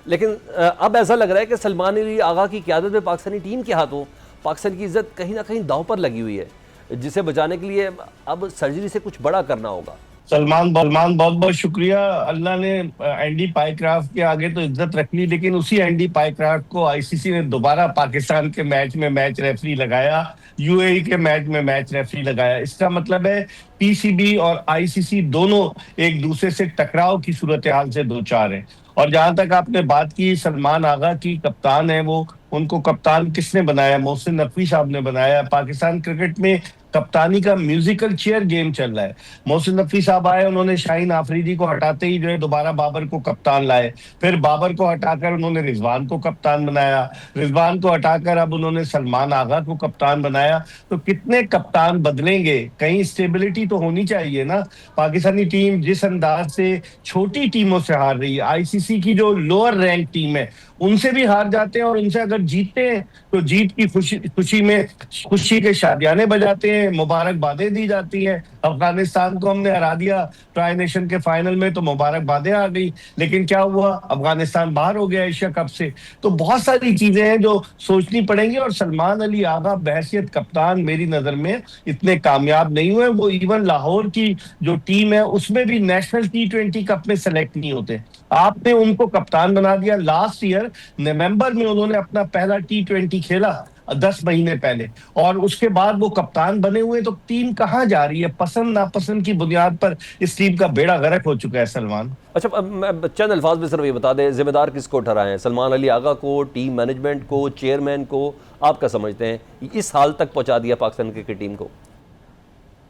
लेकिन अब ऐसा लग रहा है कि सलमान अली आगा की क़यादत में पाकिस्तानी टीम के हाथों पाकिस्तान की इज्जत कहीं ना कहीं दांव पर लगी हुई है, जिसे बचाने के लिए अब सर्जरी से कुछ बड़ा करना होगा। सलमान बहुत बहुत शुक्रिया। अल्लाह ने एंडी पाइक्राफ्ट के आगे तो इज्जत रख ली, लेकिन उसी एंडी पाइक्राफ्ट को आईसीसी ने दोबारा पाकिस्तान के मैच में मैच रेफरी लगाया, यूएई के मैच में मैच रेफरी लगाया। इसका मतलब है पीसीबी और आईसीसी दोनों एक दूसरे से टकराव की सूरत हाल से दो चार हैं। और जहां तक आपने बात की सलमान आगा की, कप्तान है वो, उनको कप्तान किसने बनाया? मोहसिन नकवी साहब ने बनाया। पाकिस्तान क्रिकेट में कप्तानी का म्यूजिकल चेयर गेम चल रहा है। मोहसिन नकवी साहब आए, उन्होंने शाहीन आफरीदी को हटाते ही जो है दोबारा बाबर को कप्तान लाए। फिर बाबर को हटाकर उन्होंने रिजवान को कप्तान बनाया। रिजवान को हटाकर अब उन्होंने सलमान आगा को कप्तान बनाया। तो कितने कप्तान बदलेंगे? कहीं स्टेबिलिटी तो होनी चाहिए ना। पाकिस्तानी टीम जिस अंदाज से छोटी टीमों से हार रही है, आईसीसी की जो लोअर रैंक टीम है उनसे भी हार जाते हैं, और उनसे अगर जीतते हैं तो जीत की खुशी में खुशी के शादियाने बजाते हैं, मुबारकबादें दी जाती हैं। अफगानिस्तान को हमने हरा दिया ट्राई नेशन के फाइनल में, तो मुबारकबादें आ गई, लेकिन क्या हुआ? अफगानिस्तान बाहर हो गया एशिया कप से। तो बहुत सारी चीजें हैं जो सोचनी पड़ेंगी, और सलमान अली आगा बहैसियत कप्तान मेरी नजर में इतने कामयाब नहीं हुए। वो इवन लाहौर की जो टीम है उसमें भी नेशनल T20 कप में सेलेक्ट नहीं होते। आपने उनको कप्तान बना दिया। लास्ट ईयर नवंबर में उन्होंने अपना पहला T20 खेला 10 महीने पहले, और उसके बाद वो कप्तान बने हुए। तो टीम कहाँ जा रही है? पसंद नापसंद की बुनियाद पर इस टीम का बेड़ा गर्क हो चुका है सलमान। अच्छा, मैं चंद अल्फाज में सिर्फ ये बता दें, जिम्मेदार किसको ठहराएं? सलमान अली आगा को, टीम मैनेजमेंट को, चेयरमैन को? आप क्या समझते हैं इस हाल तक पहुंचा दिया पाकिस्तान क्रिकेट टीम को?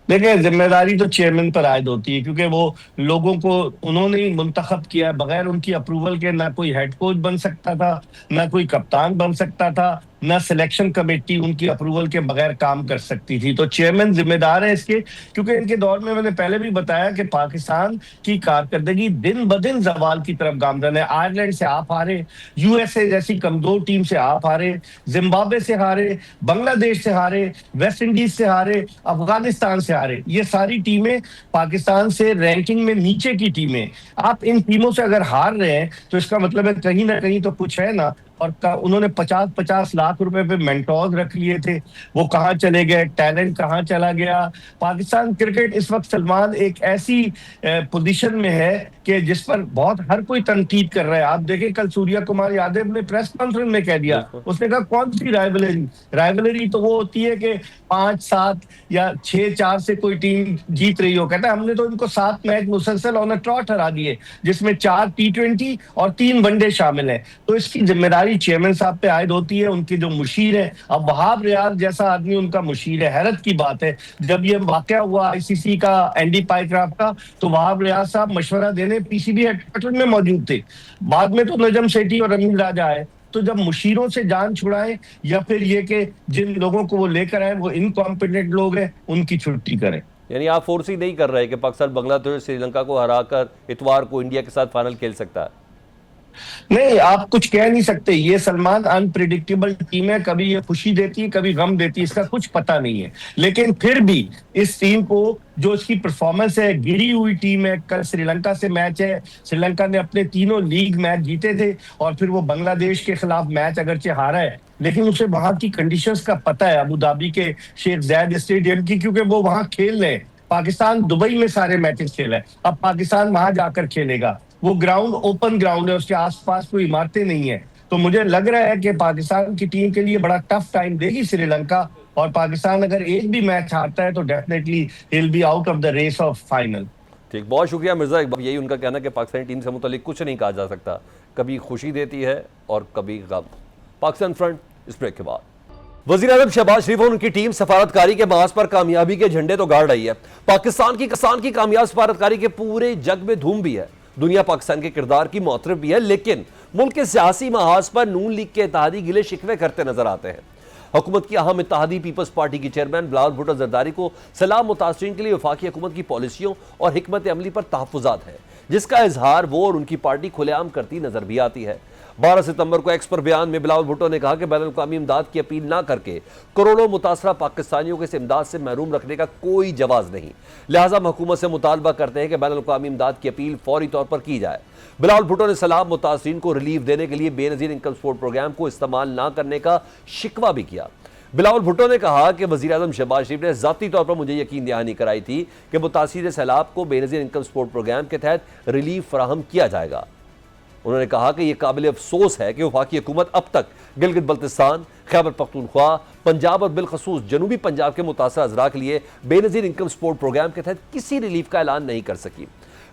देखिए, जिम्मेदारी तो चेयरमैन पर आयद होती है, क्योंकि वो लोगों को उन्होंने ही मुंतखब किया। बगैर उनकी अप्रूवल के ना कोई हेड कोच बन सकता था, ना कोई कप्तान बन सकता था, ना सिलेक्शन कमेटी उनकी अप्रूवल के बगैर काम कर सकती थी। तो चेयरमैन जिम्मेदार है इसके, क्योंकि इनके दौर में मैंने पहले भी बताया कि पाकिस्तान की कारकर्दगी दिन ब दिन जवाल की तरफ गामजन है। आयरलैंड से आप हारे, यूएसए जैसी कमजोर टीम से आप हारे, जिम्बाब्वे से हारे, बांग्लादेश से हारे, वेस्ट इंडीज से हारे, अफगानिस्तान से हारे। ये सारी टीमें पाकिस्तान से रैंकिंग में नीचे की टीमें। आप इन टीमों से अगर हार रहे हैं तो इसका मतलब है कहीं ना कहीं तो कुछ है ना। और उन्होंने 50-50 लाख रुपए पे मेंटोर्स रख लिए थे, वो कहाँ चले गए, टैलेंट कहाँ चला गया। पाकिस्तान क्रिकेट इस वक्त सलमान एक ऐसी पोजीशन में है कि जिस पर बहुत हर कोई तनकीद कर रहा है। आप देखें कल सूर्या कुमार यादव ने प्रेस कॉन्फ्रेंस में कह दिया, उसने कहा कौन सी राइवलरी तो वो होती है कि 5-7 या 6-4 से कोई टीम जीत रही हो। कहता है हमने तो इनको 7 मैच मुसलसल ऑन अ ट्रॉट हरा दिए, जिसमें 4 T20 और 3 वनडे शामिल है। तो इसकी जिम्मेदारी चेयरमैन साहब पे आयद होती है, उनके जो मुशीर है। अब वहाब रियाज जैसा आदमी उनका मुशीर है। हैरत की बात है, जब ये वाकया हुआ आईसीसी का, एंडी पाइक्राफ्ट का, तो वहाब रियाज साहब मशवरा देने पीसीबी हेडक्वार्टर में मौजूद थे। बाद में तो नजम सेठी और अमीर राजा आए। तो जब मुशीरों से जान छुड़ाएं या फिर ये कि जिन लोगों को वो लेकर आए वो इनकॉम्पिटेंट लोग हैं, उनकी छुट्टी करें। यानी आप फोर्स ही नहीं कर रहे कि पाकिस्तान बांग्लादेश श्रीलंका को हराकर इतवार को इंडिया के साथ फाइनल खेल सकता है? नहीं, आप कुछ कह नहीं सकते। ये सलमान अनप्रिडिक्टेबल टीम है, कभी ये खुशी देती है, कभी गम देती है, इसका कुछ पता नहीं है। लेकिन फिर भी इस टीम को जो इसकी परफॉर्मेंस है, गिरी हुई टीम है। कल श्रीलंका से मैच है, श्रीलंका ने अपने तीनों लीग मैच जीते थे और फिर वो बांग्लादेश के खिलाफ मैच अगरचे हारा है, लेकिन उसे वहां की कंडीशंस का पता है, अबू धाबी के शेख जायद स्टेडियम की, क्योंकि वो वहां खेल रहे हैं। पाकिस्तान दुबई में सारे मैचेस खेला है, अब पाकिस्तान वहां जाकर खेलेगा। वो ग्राउंड ओपन ग्राउंड है, उसके आसपास कोई इमारतें नहीं है। तो मुझे लग रहा है कि पाकिस्तान की टीम के लिए बड़ा टफ टाइम देगी श्रीलंका, और पाकिस्तान अगर एक भी मैच हारता है तो definitely he will be out of the race of final. ठीक, बहुत शुक्रिया मिर्जा इकबाल। यही उनका कहना कि पाकिस्तानी टीम से मुतालिक कुछ नहीं कहा जा सकता, कभी खुशी देती है और कभी गम। पाकिस्तान फ्रंट इस ब्रेक के बाद। वज़ीर-ए-आज़म शहबाज शरीफ और उनकी टीम सफारतकारी के मास पर कामयाबी के झंडे तो गाड़ रही है। पाकिस्तान की कामयाब सफारतकारी के पूरे जग में धूम भी है, दुनिया पाकिस्तान के किरदार की मोतरफ भी है। लेकिन मुल्क के सियासी महाज पर नून लीग के इत्तेहादी गिले शिकवे करते नजर आते हैं। हुकूमत की अहम इत्तेहादी पीपल्स पार्टी की चेयरमैन बिलावल भुट्टो जरदारी को सलाम मुतासरीन के लिए वफाकी हुकूमत की पॉलिसियों और हिकमत अमली पर तहफ़्फ़ुज़ात है, जिसका इजहार वो और उनकी पार्टी खुलेआम करती नजर भी आती है। 12 सितंबर को एक्स पर बयान में बिलावल भुट्टो ने कहा कि बैनुल-अक़वामी इमदाद की अपील ना करके करोड़ों मुतासरा पाकिस्तानियों को इस इमदाद से महरूम रखने का कोई जवाज़ नहीं, लिहाजा हम हुकूमत से मुतालबा करते हैं कि बैनुल-अक़वामी इमदाद की अपील फौरी तौर पर की जाए। बिलावल भुट्टो ने सलाम मुतासरीन को रिलीफ देने के लिए बेनज़ीर इनकम सपोर्ट प्रोग्राम को इस्तेमाल ना करने का शिकवा भी किया। बिलावल भुट्टो ने कहा कि वज़ीर-ए-आज़म शहबाज शरीफ ने ज़ाती तौर पर मुझे यकीन दहानी कराई थी कि मुतासिर सैलाब को बेनज़ीर इनकम सपोर्ट प्रोग्राम के तहत रिलीफ फराहम किया जाएगा। उन्होंने कहा कि यह काबिल अफसोस है कि वफाकी हुकूमत अब तक गिलगित बल्तिस्तान, खैबर पख्तूनख्वा, पंजाब और बिलखसूस जनूबी पंजाब के मुतासर अजरा के लिए बेनज़ीर इनकम सपोर्ट प्रोग्राम के तहत किसी रिलीफ का ऐलान नहीं कर सकी।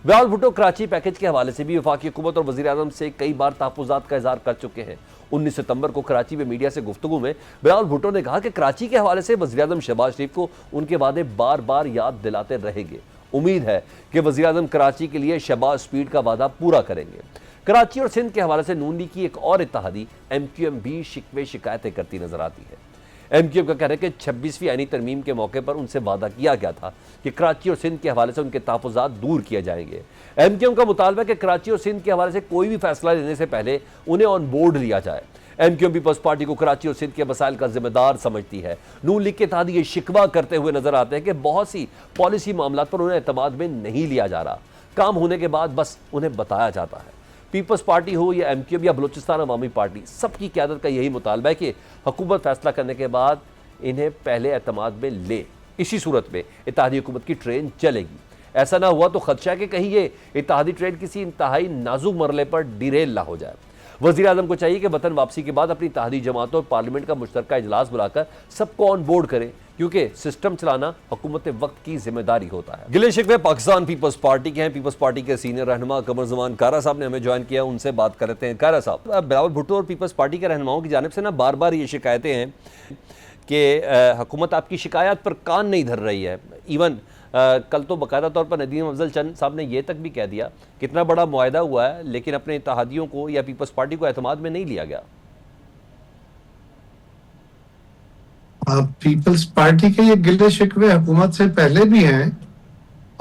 बिलावल भुट्टो कराची पैकेज के हवाले से भी वफाकी हुकूमत और वज़ीर-ए-आज़म से कई बार तहफ़्फ़ुज़ात का इज़हार कर चुके हैं। 19 सितंबर को कराची में मीडिया से गुफ्तगू में बिलावल भुट्टो ने कहा कि कराची के हवाले से वज़ीर-ए-आज़म शहबाज शरीफ को उनके वादे बार बार याद दिलाते रहेंगे। उम्मीद है कि वज़ीर-ए-आज़म कराची के लिए शहबाज स्पीड का वादा पूरा करेंगे। कराची और सिंध के हवाले से नून लीग की एक और इत्तेहादी MQM भी शिकवे शिकायतें करती नजर आती है। MQM का कहना है कि 26वीं आईनी तरमीम के मौके पर उनसे वादा किया गया था कि कराची और सिंध के हवाले से उनके तहफ़्फ़ुज़ात दूर किए जाएंगे। MQM का मुतालबा है कि कराची और सिंध के हवाले से कोई भी फैसला लेने से पहले उन्हें ऑन बोर्ड लिया जाए। MQM पीपल्स पार्टी को कराची और सिंध के मसाइल का जिम्मेदार समझती है। नून लीग के इत्तेहादी ये शिकवा करते हुए नजर आते हैं कि बहुत सी पॉलिसी मामलात पर उन्हें एतमाद में नहीं लिया जा रहा, काम होने के बाद बस उन्हें बताया जाता है। पीपल्स पार्टी हो या MQM या बलूचिस्तान अवामी पार्टी, सबकी क़यादत का यही मुतालबा है कि हुकूमत फैसला करने के बाद इन्हें पहले एतमाद में ले। इसी सूरत में इत्तेहादी हुकूमत की ट्रेन चलेगी। ऐसा ना हुआ तो खदशा है कि कहीं ये इत्तेहादी ट्रेन किसी इंतहाई नाजुक मरले पर डिरेल ना हो जाए। वज़ीर-ए-आज़म को चाहिए कि वतन वापसी के बाद अपनी इत्तेहादी जमातों और पार्लियामेंट का मुश्तरका इजलास बुलाकर सबको ऑन बोर्ड करें, क्योंकि सिस्टम चलाना हुकूमत वक्त की जिम्मेदारी होता है। गिले शिकवे पाकिस्तान पीपल्स पार्टी के हैं। पीपल्स पार्टी के सीनियर रहनुमा कमर जमान कारा साहब ने हमें ज्वाइन किया, उनसे बात करते हैं। कारा साहब, बिलावल भुट्टो और पीपल्स पार्टी के रहनुमाओं की जानिब से ना बार बार ये शिकायतें हैं कि हुकूमत आपकी शिकायत पर कान नहीं धर रही है। इवन कल तो बाकायदा तौर पर नदीम अफजल चंद साहब ने यह तक भी कह दिया कितना बड़ा मुआहदा हुआ है, लेकिन अपने इत्तेहादियों को या पीपल्स पार्टी को एतमाद में नहीं लिया गया। पीपल्स पार्टी के ये गिले शिकवे हुकूमत से पहले भी हैं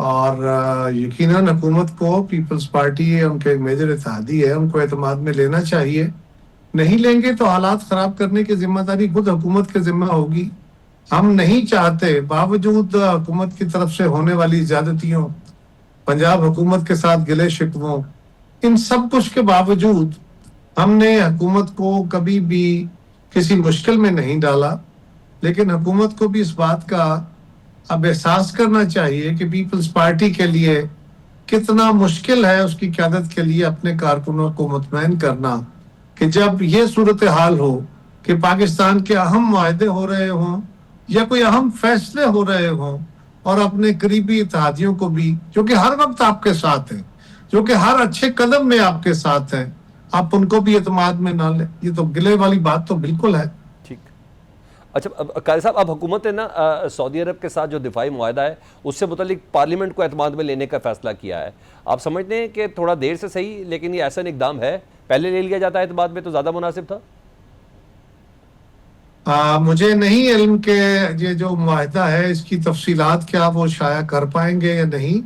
और यकीनन हुकूमत को पीपल्स पार्टी उनके मेजर इत्तेहादी है, उनको एतमाद में लेना चाहिए। नहीं लेंगे तो हालात खराब करने की जिम्मेदारी खुद हुकूमत के जिम्मा होगी। हम नहीं चाहते, बावजूद हुकूमत की तरफ से होने वाली ज्यादतियों, पंजाब हुकूमत के साथ गिले शिकवों, इन सब कुछ के बावजूद हमने हुकूमत को कभी भी किसी मुश्किल में नहीं डाला, लेकिन हुकूमत को भी इस बात का अब एहसास करना चाहिए कि पीपल्स पार्टी के लिए कितना मुश्किल है उसकी क़यादत के लिए अपने कारकुनों को मुतमईन करना कि जब ये सूरत हाल हो कि पाकिस्तान के अहम मुआहदे हो रहे हों या कोई अहम फैसले हो रहे हों और अपने करीबी इत्तेहादियों को भी, जो कि हर वक्त आपके साथ हैं, जो कि हर अच्छे कदम में आपके साथ हैं, आप उनको भी एतमाद में ना लें। ये तो गिले वाली बात तो बिल्कुल है। ठीक। अच्छा, अब कारी साहब, अब हुकूमत ने ना सऊदी अरब के साथ जो दिफाई मुआहदा है उससे मुतालिक पार्लियामेंट को एतमाद में लेने का फैसला किया है। आप समझते हैं कि थोड़ा देर से सही, लेकिन ये ऐसा इकदाम है, पहले ले लिया जाता है एतमाद में तो ज़्यादा मुनासिब था? मुझे नहीं इल्म के ये जो मुआहदा है इसकी तफसीलात क्या वो शाया कर पाएंगे या नहीं।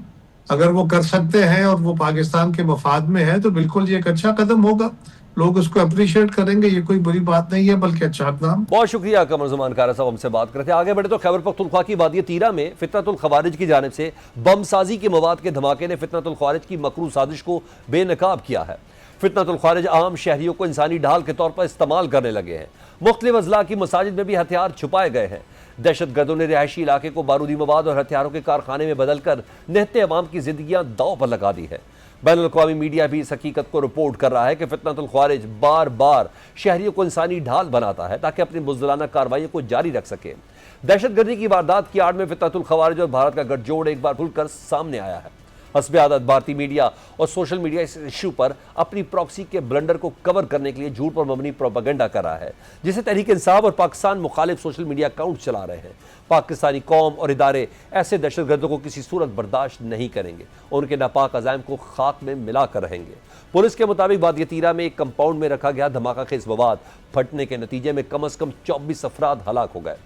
अगर वो कर सकते हैं और वो पाकिस्तान के मफाद में है तो बिल्कुल ये एक अच्छा कदम होगा, लोग उसको अप्रिशिएट करेंगे। ये कोई बुरी बात नहीं है बल्कि अच्छा इक़दाम। बहुत शुक्रिया कमर ज़मान कारा साहब हमसे बात करते हैं। आगे बढ़े तो खैबर पख्तूनख्वा की वादी तीरा में फितनतुल खवारिज की जानिब से बम साजी के मवाद के धमाके ने फितनतुल खवारिज की मकरू साजिश को बेनकाब किया है। फितनतुल खवारिज आम शहरियों को इंसानी ढाल के तौर पर इस्तेमाल करने लगे हैं। मुख्तलिफ अजला की मसाजिद में भी हथियार छुपाए गए हैं। दहशत गर्दों ने रिहायशी इलाके को बारूदी मवाद और हथियारों के कारखाने में बदलकर निहत्ते अवाम की जिंदगियां दाव पर लगा दी है। बैनुल-अक़वामी मीडिया भी इस हकीकत को रिपोर्ट कर रहा है कि फितनतुल ख्वारिज बार बार शहरियों को इंसानी ढाल बनाता है ताकि अपनी बुज़दिलाना कार्रवाइयों को जारी रख सके। दहशत गर्दी की वारदात की आड़ में फितनतुल ख्वारिज और भारत का गठजोड़ एक बार खुलकर सामने आया है। हस्बे आदत भारतीय मीडिया और सोशल मीडिया इस इशू पर अपनी प्रॉक्सी के ब्लंडर को कवर करने के लिए झूठ पर मबनी प्रोपेगेंडा कर रहा है, जिसे तहरीक इंसाफ और पाकिस्तान मुखालिफ सोशल मीडिया अकाउंट चला रहे हैं। पाकिस्तानी कौम और इदारे ऐसे दहशतगर्दों को किसी सूरत बर्दाश्त नहीं करेंगे और उनके नापाक अज़ाइम को खाक में मिलाकर रहेंगे। पुलिस के मुताबिक वादी तीरा में एक कंपाउंड में रखा गया धमाका खेज मवाद फटने के नतीजे में कम अज़ कम 24 अफराद हलाक हो गए।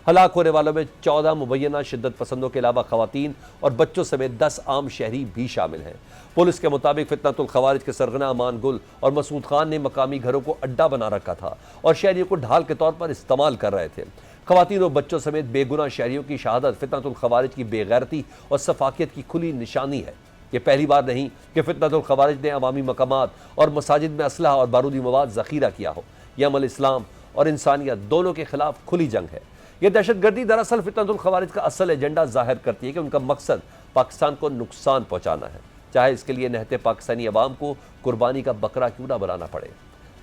हलाक होने वालों में 14 मुबैना शिद्दत पसंदों के अलावा खवातीन और बच्चों समेत 10 आम शहरी भी शामिल हैं। पुलिस के मुताबिक फितनतुल खवारिज के सरगना अमान गुल और मसूद खान ने मकामी घरों को अड्डा बना रखा था और शहरियों को ढाल के तौर पर इस्तेमाल कर रहे थे। खवातीन और बच्चों समेत बेगुनाह शहरियों की शहादत फितनतुल खवारिज की बेगैरती और सफाकियत की खुली निशानी है। यह पहली बार नहीं कि फितनतुल खवारिज ने अवामी मकामात और मसाजिद में असलहा और बारूदी मवाद ज़ख़ीरा किया हो। यह अमल इस्लाम और इंसानियत दोनों के खिलाफ खुली जंग है। यह दहशतगर्दी दरअसल फितनतुल खवारिज का असल एजेंडा जाहिर करती है कि उनका मकसद पाकिस्तान को नुकसान पहुँचाना है, चाहे इसके लिए नहते पाकिस्तानी अवाम को कुर्बानी का बकरा क्यों ना बनाना पड़े।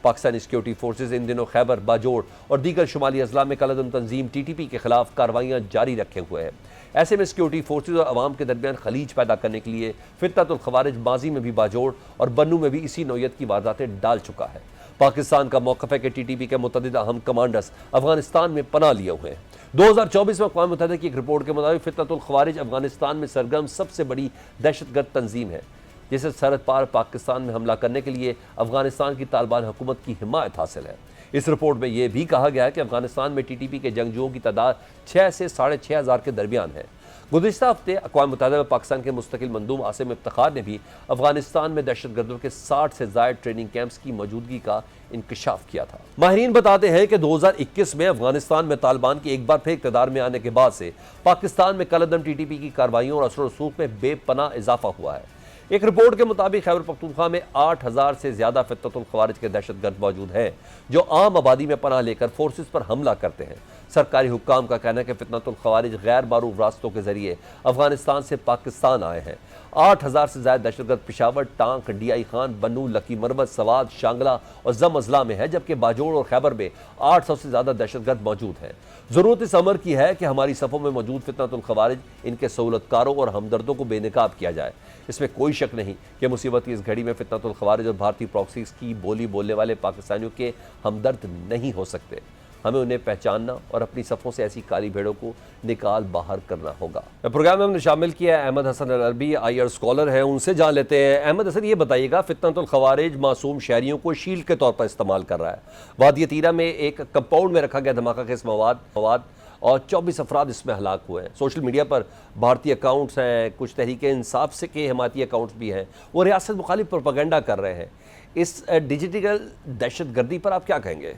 पाकिस्तानी सिक्योरिटी फोर्सेज इन दिनों खैबर, बाजोड़ और दीगर शुमाली अजला में कलअदम तंजीम TTP के खिलाफ कार्रवाइयाँ जारी रखे हुए हैं। ऐसे में सिक्योरिटी फोर्सेज और अवाम के दरमियान खलीज पैदा करने के लिए फितनतुल खवारिज माजी में भी बाजोड़ और बन्नू में भी इसी नौयत की वारदातें डाल चुका है। पाकिस्तान का मौक़िफ़ है कि TTP के मुतअद्दिद अहम कमांडर्स अफगानिस्तान में पनाह लिए हुए हैं। 2024 में अक़वाम मुत्तहिदा की एक रिपोर्ट के मुताबिक फितनतुल खवारिज अफगानिस्तान में सरगर्म सबसे बड़ी दहशतगर्द तंजीम है, जिसे सरहद पार पाकिस्तान में हमला करने के लिए अफगानिस्तान की तालिबान हुकूमत की हिमायत हासिल है। इस रिपोर्ट में यह भी कहा गया है कि अफगानिस्तान में TTP के जंगजुओं की तादाद 6 से 6,500 के दरमियान है। गुज़िश्ता हफ्ते अक़वाम मुत्तहिदा में पाकिस्तान के मुस्तकिल मंदूब आसिम इफ्तिखार ने भी अफगानिस्तान में दहशतगर्दों के 60 से ज़ायद ट्रेनिंग कैंप्स की मौजूदगी का इंकशाफ किया था। माहिरीन बताते हैं कि 2021 में अफगानिस्तान में तालिबान की एक बार फिर इक़्तिदार में आने के बाद से पाकिस्तान में कलअदम TTP की कार्रवाइयों और असर व रसूख में बेपनाह इजाफा हुआ है। एक रिपोर्ट के मुताबिक खैबर पख्तूनख्वा में 8,000 से ज्यादा फितनतुल खवारिज के दहशतगर्द मौजूद हैं जो आम आबादी में पनाह लेकर फोर्सेस पर हमला करते हैं। सरकारी हुक्काम का कहना है कि फितनतुल खवारिज गैर मारूफ रास्तों के जरिए अफगानिस्तान से पाकिस्तान आए हैं। 8,000 से ज्यादा दहशतगर्द पिशावर, टांक, DI खान, बन्नू, लकी मरवत, सवाद, शांगला और जम अजला में है, जबकि बाजोड़ और खैबर में 800 से ज्यादा दहशतगर्द मौजूद हैं। जरूरत इस अमर की है कि हमारी सफ़ों में मौजूद फितनतुल खवारिज, इनके सहूलतकारों और हमदर्दों को बेनकाब किया जाए। इसमें कोई शक नहीं कि मुसीबत की इस घड़ी में फितनतुल खवारिज और भारतीय प्रॉक्सीज की बोली बोलने वाले पाकिस्तानियों के हमदर्द नहीं हो सकते। हमें उन्हें पहचानना और अपनी सफ़ों से ऐसी काली भेड़ों को निकाल बाहर करना होगा। प्रोग्राम में हमने शामिल किया है अहमद हसन अल-अरबी, IR स्कॉलर है, उनसे जान लेते हैं। अहमद हसन, ये बताइएगा, फितनतुल खवारिज मासूम शहरियों को शील्ड के तौर पर इस्तेमाल कर रहा है। वादी तीरा में एक कंपाउंड में रखा गया धमाका खेज मवाद और 24 अफराद इसमें हलाक हुए हैं। सोशल मीडिया पर भारतीय अकाउंट्स हैं, कुछ तहरीक इंसाफ से के हमायती अकाउंट्स भी हैं, वो रियासत मुखालिफ प्रोपेगेंडा कर रहे हैं। इस डिजिटल दहशत गर्दी पर आप क्या कहेंगे?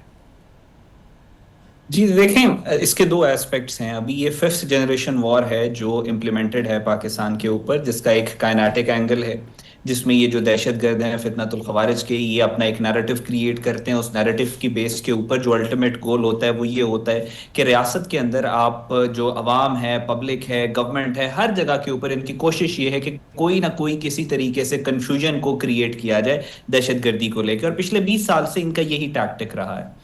जी देखें, इसके दो एस्पेक्ट्स हैं। अभी ये 5th जनरेशन वॉर है जो इम्प्लीमेंटेड है पाकिस्तान के ऊपर, जिसका एक काइनेटिक एंगल है, जिसमें ये जो दहशतगर्द हैं फितनतुल खवारिज के, ये अपना एक नैरेटिव क्रिएट करते हैं। उस नैरेटिव की बेस के ऊपर जो अल्टीमेट गोल होता है वो ये होता है कि रियासत के अंदर आप जो अवाम है, पब्लिक है, गवर्नमेंट है, हर जगह के ऊपर इनकी कोशिश ये है कि कोई ना कोई किसी तरीके से कंफ्यूजन को क्रिएट किया जाए दहशतगर्दी को लेकर, और पिछले 20 साल से इनका यही टैक्टिक रहा है।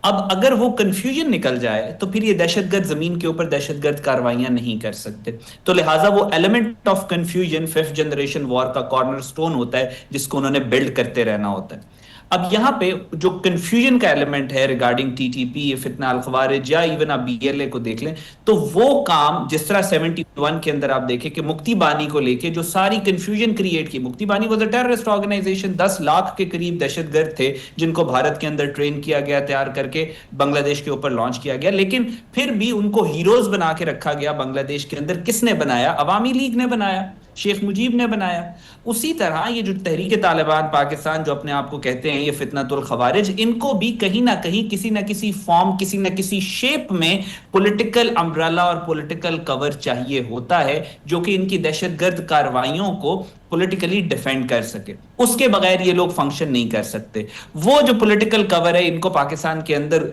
अब अगर वो कंफ्यूजन निकल जाए तो फिर ये दहशतगर्द जमीन के ऊपर दहशतगर्द कार्रवाइयां नहीं कर सकते। तो लिहाजा वो element of confusion 5th generation war का कॉर्नरस्टोन होता है, जिसको उन्होंने बिल्ड करते रहना होता है। अब यहाँ पे जो कंफ्यूजन का एलिमेंट है रिगार्डिंग टीटीपी, फितना अल खवारिज, या इवन आप बीएलए को देख लें, तो वो काम जिस तरह 71 के अंदर आप देखें कि मुक्ति बानी को लेके जो सारी कंफ्यूजन क्रिएट की, Mukti Bahini was a terrorist organization, 10 lakh के करीब दहशतगर्द थे जिनको भारत के अंदर ट्रेन किया गया, तैयार करके बांग्लादेश के ऊपर लॉन्च किया गया, लेकिन फिर भी उनको हीरोज बना के रखा गया बांग्लादेश के अंदर। किसने बनाया? अवामी लीग ने बनाया, शेख मुजीब ने बनाया। उसी तरह ये जो तहरीक तालिबान पाकिस्तान जो अपने आप को कहते हैं ये फितनतुल खवारिज, इनको भी कहीं ना कहीं किसी ना किसी फॉर्म, किसी ना किसी शेप में पॉलिटिकल अम्ब्रेला और पॉलिटिकल कवर चाहिए होता है, जो कि इनकी दहशतगर्द कार्रवाइयों को पॉलिटिकली डिफेंड कर सके। उसके बगैर ये लोग फंक्शन नहीं कर सकते। वो जो पॉलिटिकल कवर है इनको पाकिस्तान के अंदर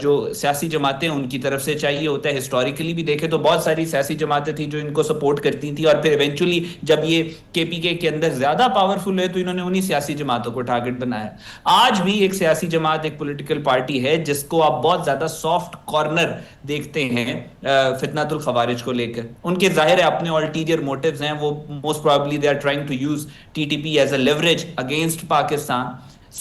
जो सियासी जमातें उनकी तरफ से चाहिए होता है। हिस्टोरिकली भी देखें तो बहुत सारी सियासी जमातें थी जो इनको सपोर्ट करती थी, और फिर इवेंचुअली जब ये केपीके के अंदर ज्यादा पावरफुल है तो इन्होंने उन्हीं सियासी जमातों को टारगेट बनाया। आज भी एक सियासी जमात, एक पॉलिटिकल पार्टी है जिसको आप बहुत ज्यादा सॉफ्ट कॉर्नर देखते हैं फितनतुल खवारिज को लेकर। उनके जाहिर है अपने अल्टीरियर मोटिव्स हैं, वो most probably they are trying to use TTP as a leverage against Pakistan.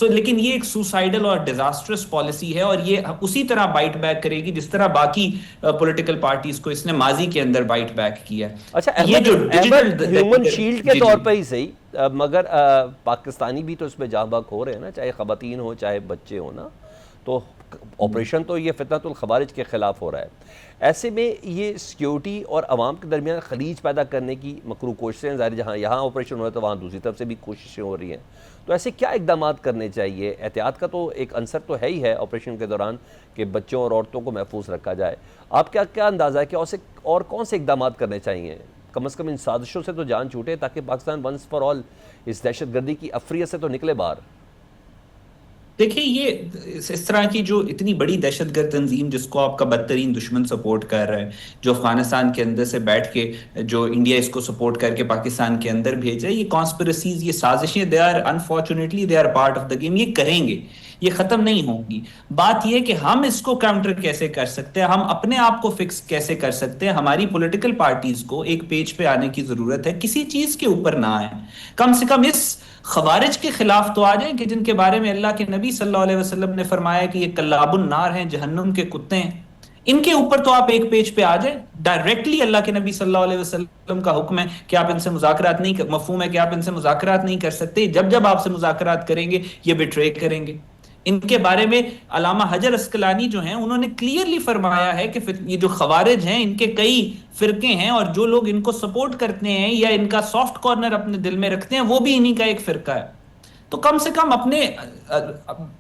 लेकिन ये एक सुसाइडल और डिजास्ट्रस पॉलिसी है, और ये उसी तरह बाइट बैक करेगी जिस तरह बाकी पॉलिटिकल पार्टीज को इसने माजी के अंदर बाइट बैक किया। अच्छा, ये जो ह्यूमन शील्ड के तौर पे ही सही, मगर पाकिस्तानी भी तो इसमें जाबाक हो रहे हैं ना, चाहे खवातीन हो चाहे बच्चे हो ना, तो ऑपरेशन तो ये फितनतुल खवारिज के खिलाफ हो रहा है। ऐसे में ये सिक्योरिटी और अवाम के दरमियान खलीज पैदा करने की मकरू कोशिशें, ज़ाहिर जहाँ यहाँ ऑपरेशन हो रहा है तो वहाँ दूसरी तरफ से भी कोशिशें हो रही हैं। तो ऐसे क्या इकदाम करने चाहिए? एहतियात का तो एक अंसर तो है ही है ऑपरेशन के दौरान कि बच्चों और औरतों को महफूज रखा जाए। आपका क्या अंदाज़ा है कि और कौन से इकदाम करने चाहिए? कम अज़ कम इन साजिशों से तो जान छूटे ताकि पाकिस्तान वंस फॉर ऑल इस दहशतगर्दी की अफरियत से तो निकले बाहर। देखिए, ये इस तरह की जो इतनी बड़ी दहशतगर्द तंजीम जिसको आपका बदतरीन दुश्मन सपोर्ट कर रहा है, जो अफगानिस्तान के अंदर से बैठ के जो इंडिया इसको सपोर्ट करके पाकिस्तान के अंदर भेज रहा है, ये कॉन्स्पिरेसीज, ये साजिशें, they are unfortunately they are part of the game. ये करेंगे, ये खत्म नहीं होंगी। बात यह कि हम इसको काउंटर कैसे कर सकते हैं, हम अपने आप को फिक्स कैसे कर सकते हैं। हमारी पॉलिटिकल पार्टीज को एक पेज पे आने की जरूरत है, किसी चीज के ऊपर ना आए, कम से कम इस खवारिज के खिलाफ तो आ जाएं कि जिनके बारे में अल्लाह के नबी सल्लल्लाहु अलैहि वसल्लम ने फरमाया कि ये कल्लाबुन नार हैं, जहन्नुम के कुत्ते हैं। इनके ऊपर तो आप एक पेज पे आ जाए। डायरेक्टली अल्लाह के नबी सल्लल्लाहु अलैहि वसल्लम का हुक्म है कि आप इनसे मुज़ाकरात नहीं, मफहूम है कि आप इनसे मुज़ाकरात नहीं कर सकते। जब जब आपसे मुज़ाकरात करेंगे ये बिट्रे करेंगे। इनके बारे में अलामा हजर अस्कलानी जो हैं उन्होंने क्लियरली फरमाया है कि ये जो खवारिज हैं इनके कई फिरके हैं, और जो लोग इनको सपोर्ट करते हैं या इनका सॉफ्ट कॉर्नर अपने दिल में रखते हैं वो भी इन्हीं का एक फिरका है। तो कम से कम अपने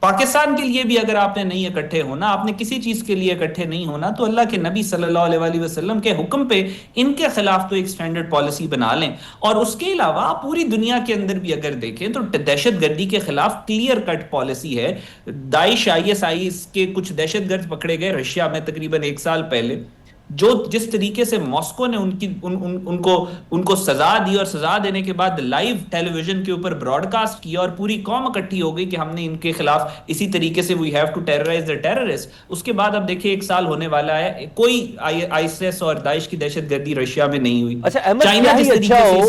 पाकिस्तान के लिए भी अगर आपने नहीं इकट्ठे होना, आपने किसी चीज के लिए इकट्ठे नहीं होना, तो अल्लाह के नबी सल्लल्लाहु अलैहि वसल्लम के हुक्म पे इनके खिलाफ तो एक स्टैंडर्ड पॉलिसी बना लें। और उसके अलावा पूरी दुनिया के अंदर भी अगर देखें तो दहशतगर्दी के खिलाफ क्लियर कट पॉलिसी है। दाइश, ISIS के कुछ दहशतगर्द पकड़े गए रशिया में तकरीबन 1 साल पहले, जो जिस तरीके से मॉस्को ने उनको सजा दी, और सजा देने के बाद लाइव टेलीविजन के ऊपर ब्रॉडकास्ट किया और पूरी कौम इकट्ठी हो गई कि हमने इनके खिलाफ इसी तरीके से we have to terrorize the terrorist. उसके बाद अब देखिए 1 साल होने वाला है, कोई ISIS और दाइश की दहशतगर्दी रशिया में नहीं हुई। अच्छा अहमद, क्या ही अच्छा हो,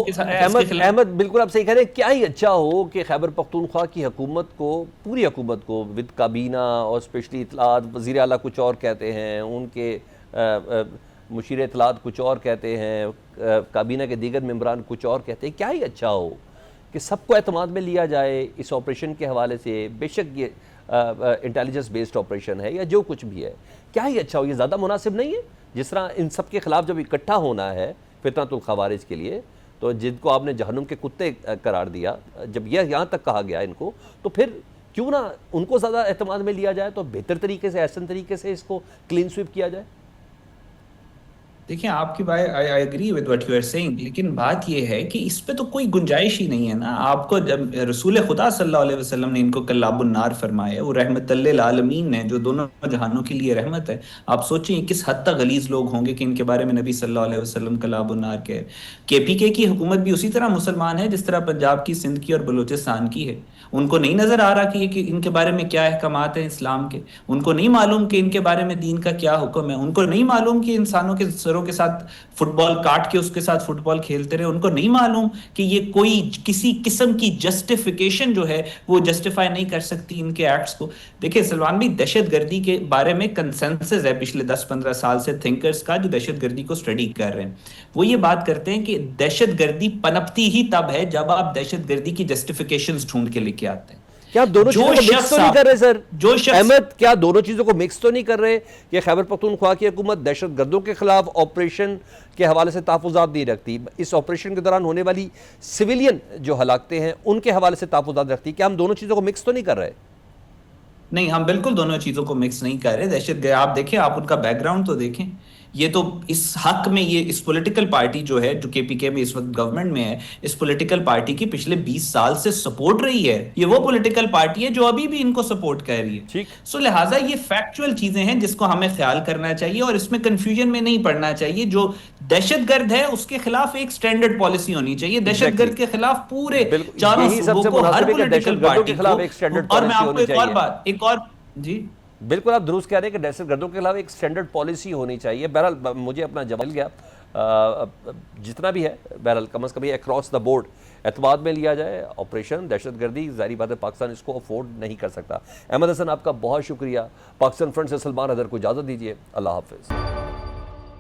अहमद बिल्कुल आप सही कह रहे हैं, क्या ही अच्छा हो कि खैबर पख्तूनख्वा की हुकूमत को, पूरी हुकूमत को विद काबीना और स्पेशली इत्तलात, वज़ीर आला कुछ और कहते हैं, उनके मुशीर इत्तलात कुछ और कहते हैं, काबीना के दीगर मेंबरान कुछ और कहते हैं। क्या ही अच्छा हो कि सबको एतमाद में लिया जाए इस ऑपरेशन के हवाले से। बेशक ये इंटेलिजेंस बेस्ड ऑपरेशन है या जो कुछ भी है, क्या ही अच्छा हो। ये ज़्यादा मुनासिब नहीं है जिस तरह इन सब के ख़िलाफ़ जब इकट्ठा होना है फितनतुल खवारिज के लिए, तो जिनको आपने जहन्नुम के कुत्ते करार दिया, जब यह यहाँ तक कहा गया इनको, तो फिर क्यों ना उनको ज़्यादा एतमाद में लिया जाए, तो बेहतर तरीके से, ऐसा तरीके से इसको क्लीन स्वीप किया जाए। देखिए आपकी बात, I agree with what you are saying, लेकिन बात यह है कि इस पे तो कोई गुंजाइश ही नहीं है ना। आपको जब रसूल खुदा सल्लल्लाहु अलैहि वसल्लम ने इनको कल्लाबुन नार फरमाया, वो रहमतुल लिल आलमीन है जो दोनों जहानों के लिए रहमत है। आप सोचिए किस हद तक गलीज लोग होंगे कि इनके बारे में नबी सल्लल्लाहु अलैहि वसल्लम कल्लाबुन नार के। केपीके की हुकूमत भी उसी तरह मुसलमान है जिस तरह पंजाब की, सिंध की और बलूचिस्तान की है। उनको नहीं नजर आ रहा कि इनके बारे में क्या अहकामात हैं इस्लाम के। उनको नहीं मालूम कि इनके बारे में दीन का क्या हुक्म है। उनको नहीं मालूम कि इंसानों के सरों के साथ फुटबॉल काट के उसके साथ फुटबॉल खेलते रहे। उनको नहीं मालूम कि ये कोई किसी किस्म की जस्टिफिकेशन जो है वो जस्टिफाई नहीं कर सकती इनके एक्ट्स को। देखिए सलमान भाई, दहशतगर्दी के बारे में कंसेंसस है पिछले 10-15 साल से थिंकर्स का, जो दहशतगर्दी को स्टडी कर रहे हैं। वो ये बात करते हैं कि दहशतगर्दी पनपती ही तब है जब आप दहशतगर्दी की जस्टिफिकेशंस ढूंढ के लेके आते हैं। क्या दोनों चीजों को मिक्स तो नहीं कर रहे सर? जो शख्स अहमद, क्या दोनों चीजों को मिक्स तो नहीं कर रहे कि खैबर पख्तूनख्वा की हुकूमत दहशतगर्दों के खिलाफ ऑपरेशन के हवाले से तहफ़्फ़ुज़ात नहीं रखती, इस ऑपरेशन के दौरान होने वाली सिविलियन जो हलाकतें हैं उनके हवाले से तहफ़्फ़ुज़ात रखती? क्या हम दोनों चीजों को मिक्स तो नहीं कर रहे? नहीं, हम बिल्कुल दोनों चीजों को मिक्स नहीं कर रहे। दहशत, आप देखें, आप उनका बैकग्राउंड तो देखें। ये तो इस हक में, ये इस पॉलिटिकल पार्टी जो है, जो केपीके में इस वक्त गवर्नमेंट में है, इस पॉलिटिकल पार्टी की पिछले 20 साल से सपोर्ट रही है। ये वो पॉलिटिकल पार्टी है जो अभी भी इनको सपोर्ट कर रही है। ठीक। सो लिहाजा ये फैक्चुअल चीजें हैं जिसको हमें ख्याल करना चाहिए और इसमें कंफ्यूजन में नहीं पड़ना चाहिए। जो दहशतगर्द है उसके खिलाफ एक स्टैंडर्ड पॉलिसी होनी चाहिए। दहशतगर्द के खिलाफ पूरे चारों सूबों को, हर पॉलिटिकल पार्टी को। और मैं आपको एक और बात, एक और, जी बिल्कुल आप दुरुस्त कह रहे हैं कि दहशतगर्दों के खिलाफ एक स्टैंडर्ड पॉलिसी होनी चाहिए। बहरहाल मुझे अपना जवाब मिल गया। जितना भी है बहरहाल कम अज़ कम अक्रॉस द बोर्ड एतमाद में लिया जाए। ऑपरेशन दहशतगर्दी, ज़ाहिर बात है पाकिस्तान इसको अफोर्ड नहीं कर सकता। अहमद हसन, आपका बहुत शुक्रिया। पाकिस्तान फ्रंट से सलमान हैदर को इजाज़त दीजिए। अल्लाह हाफिज़।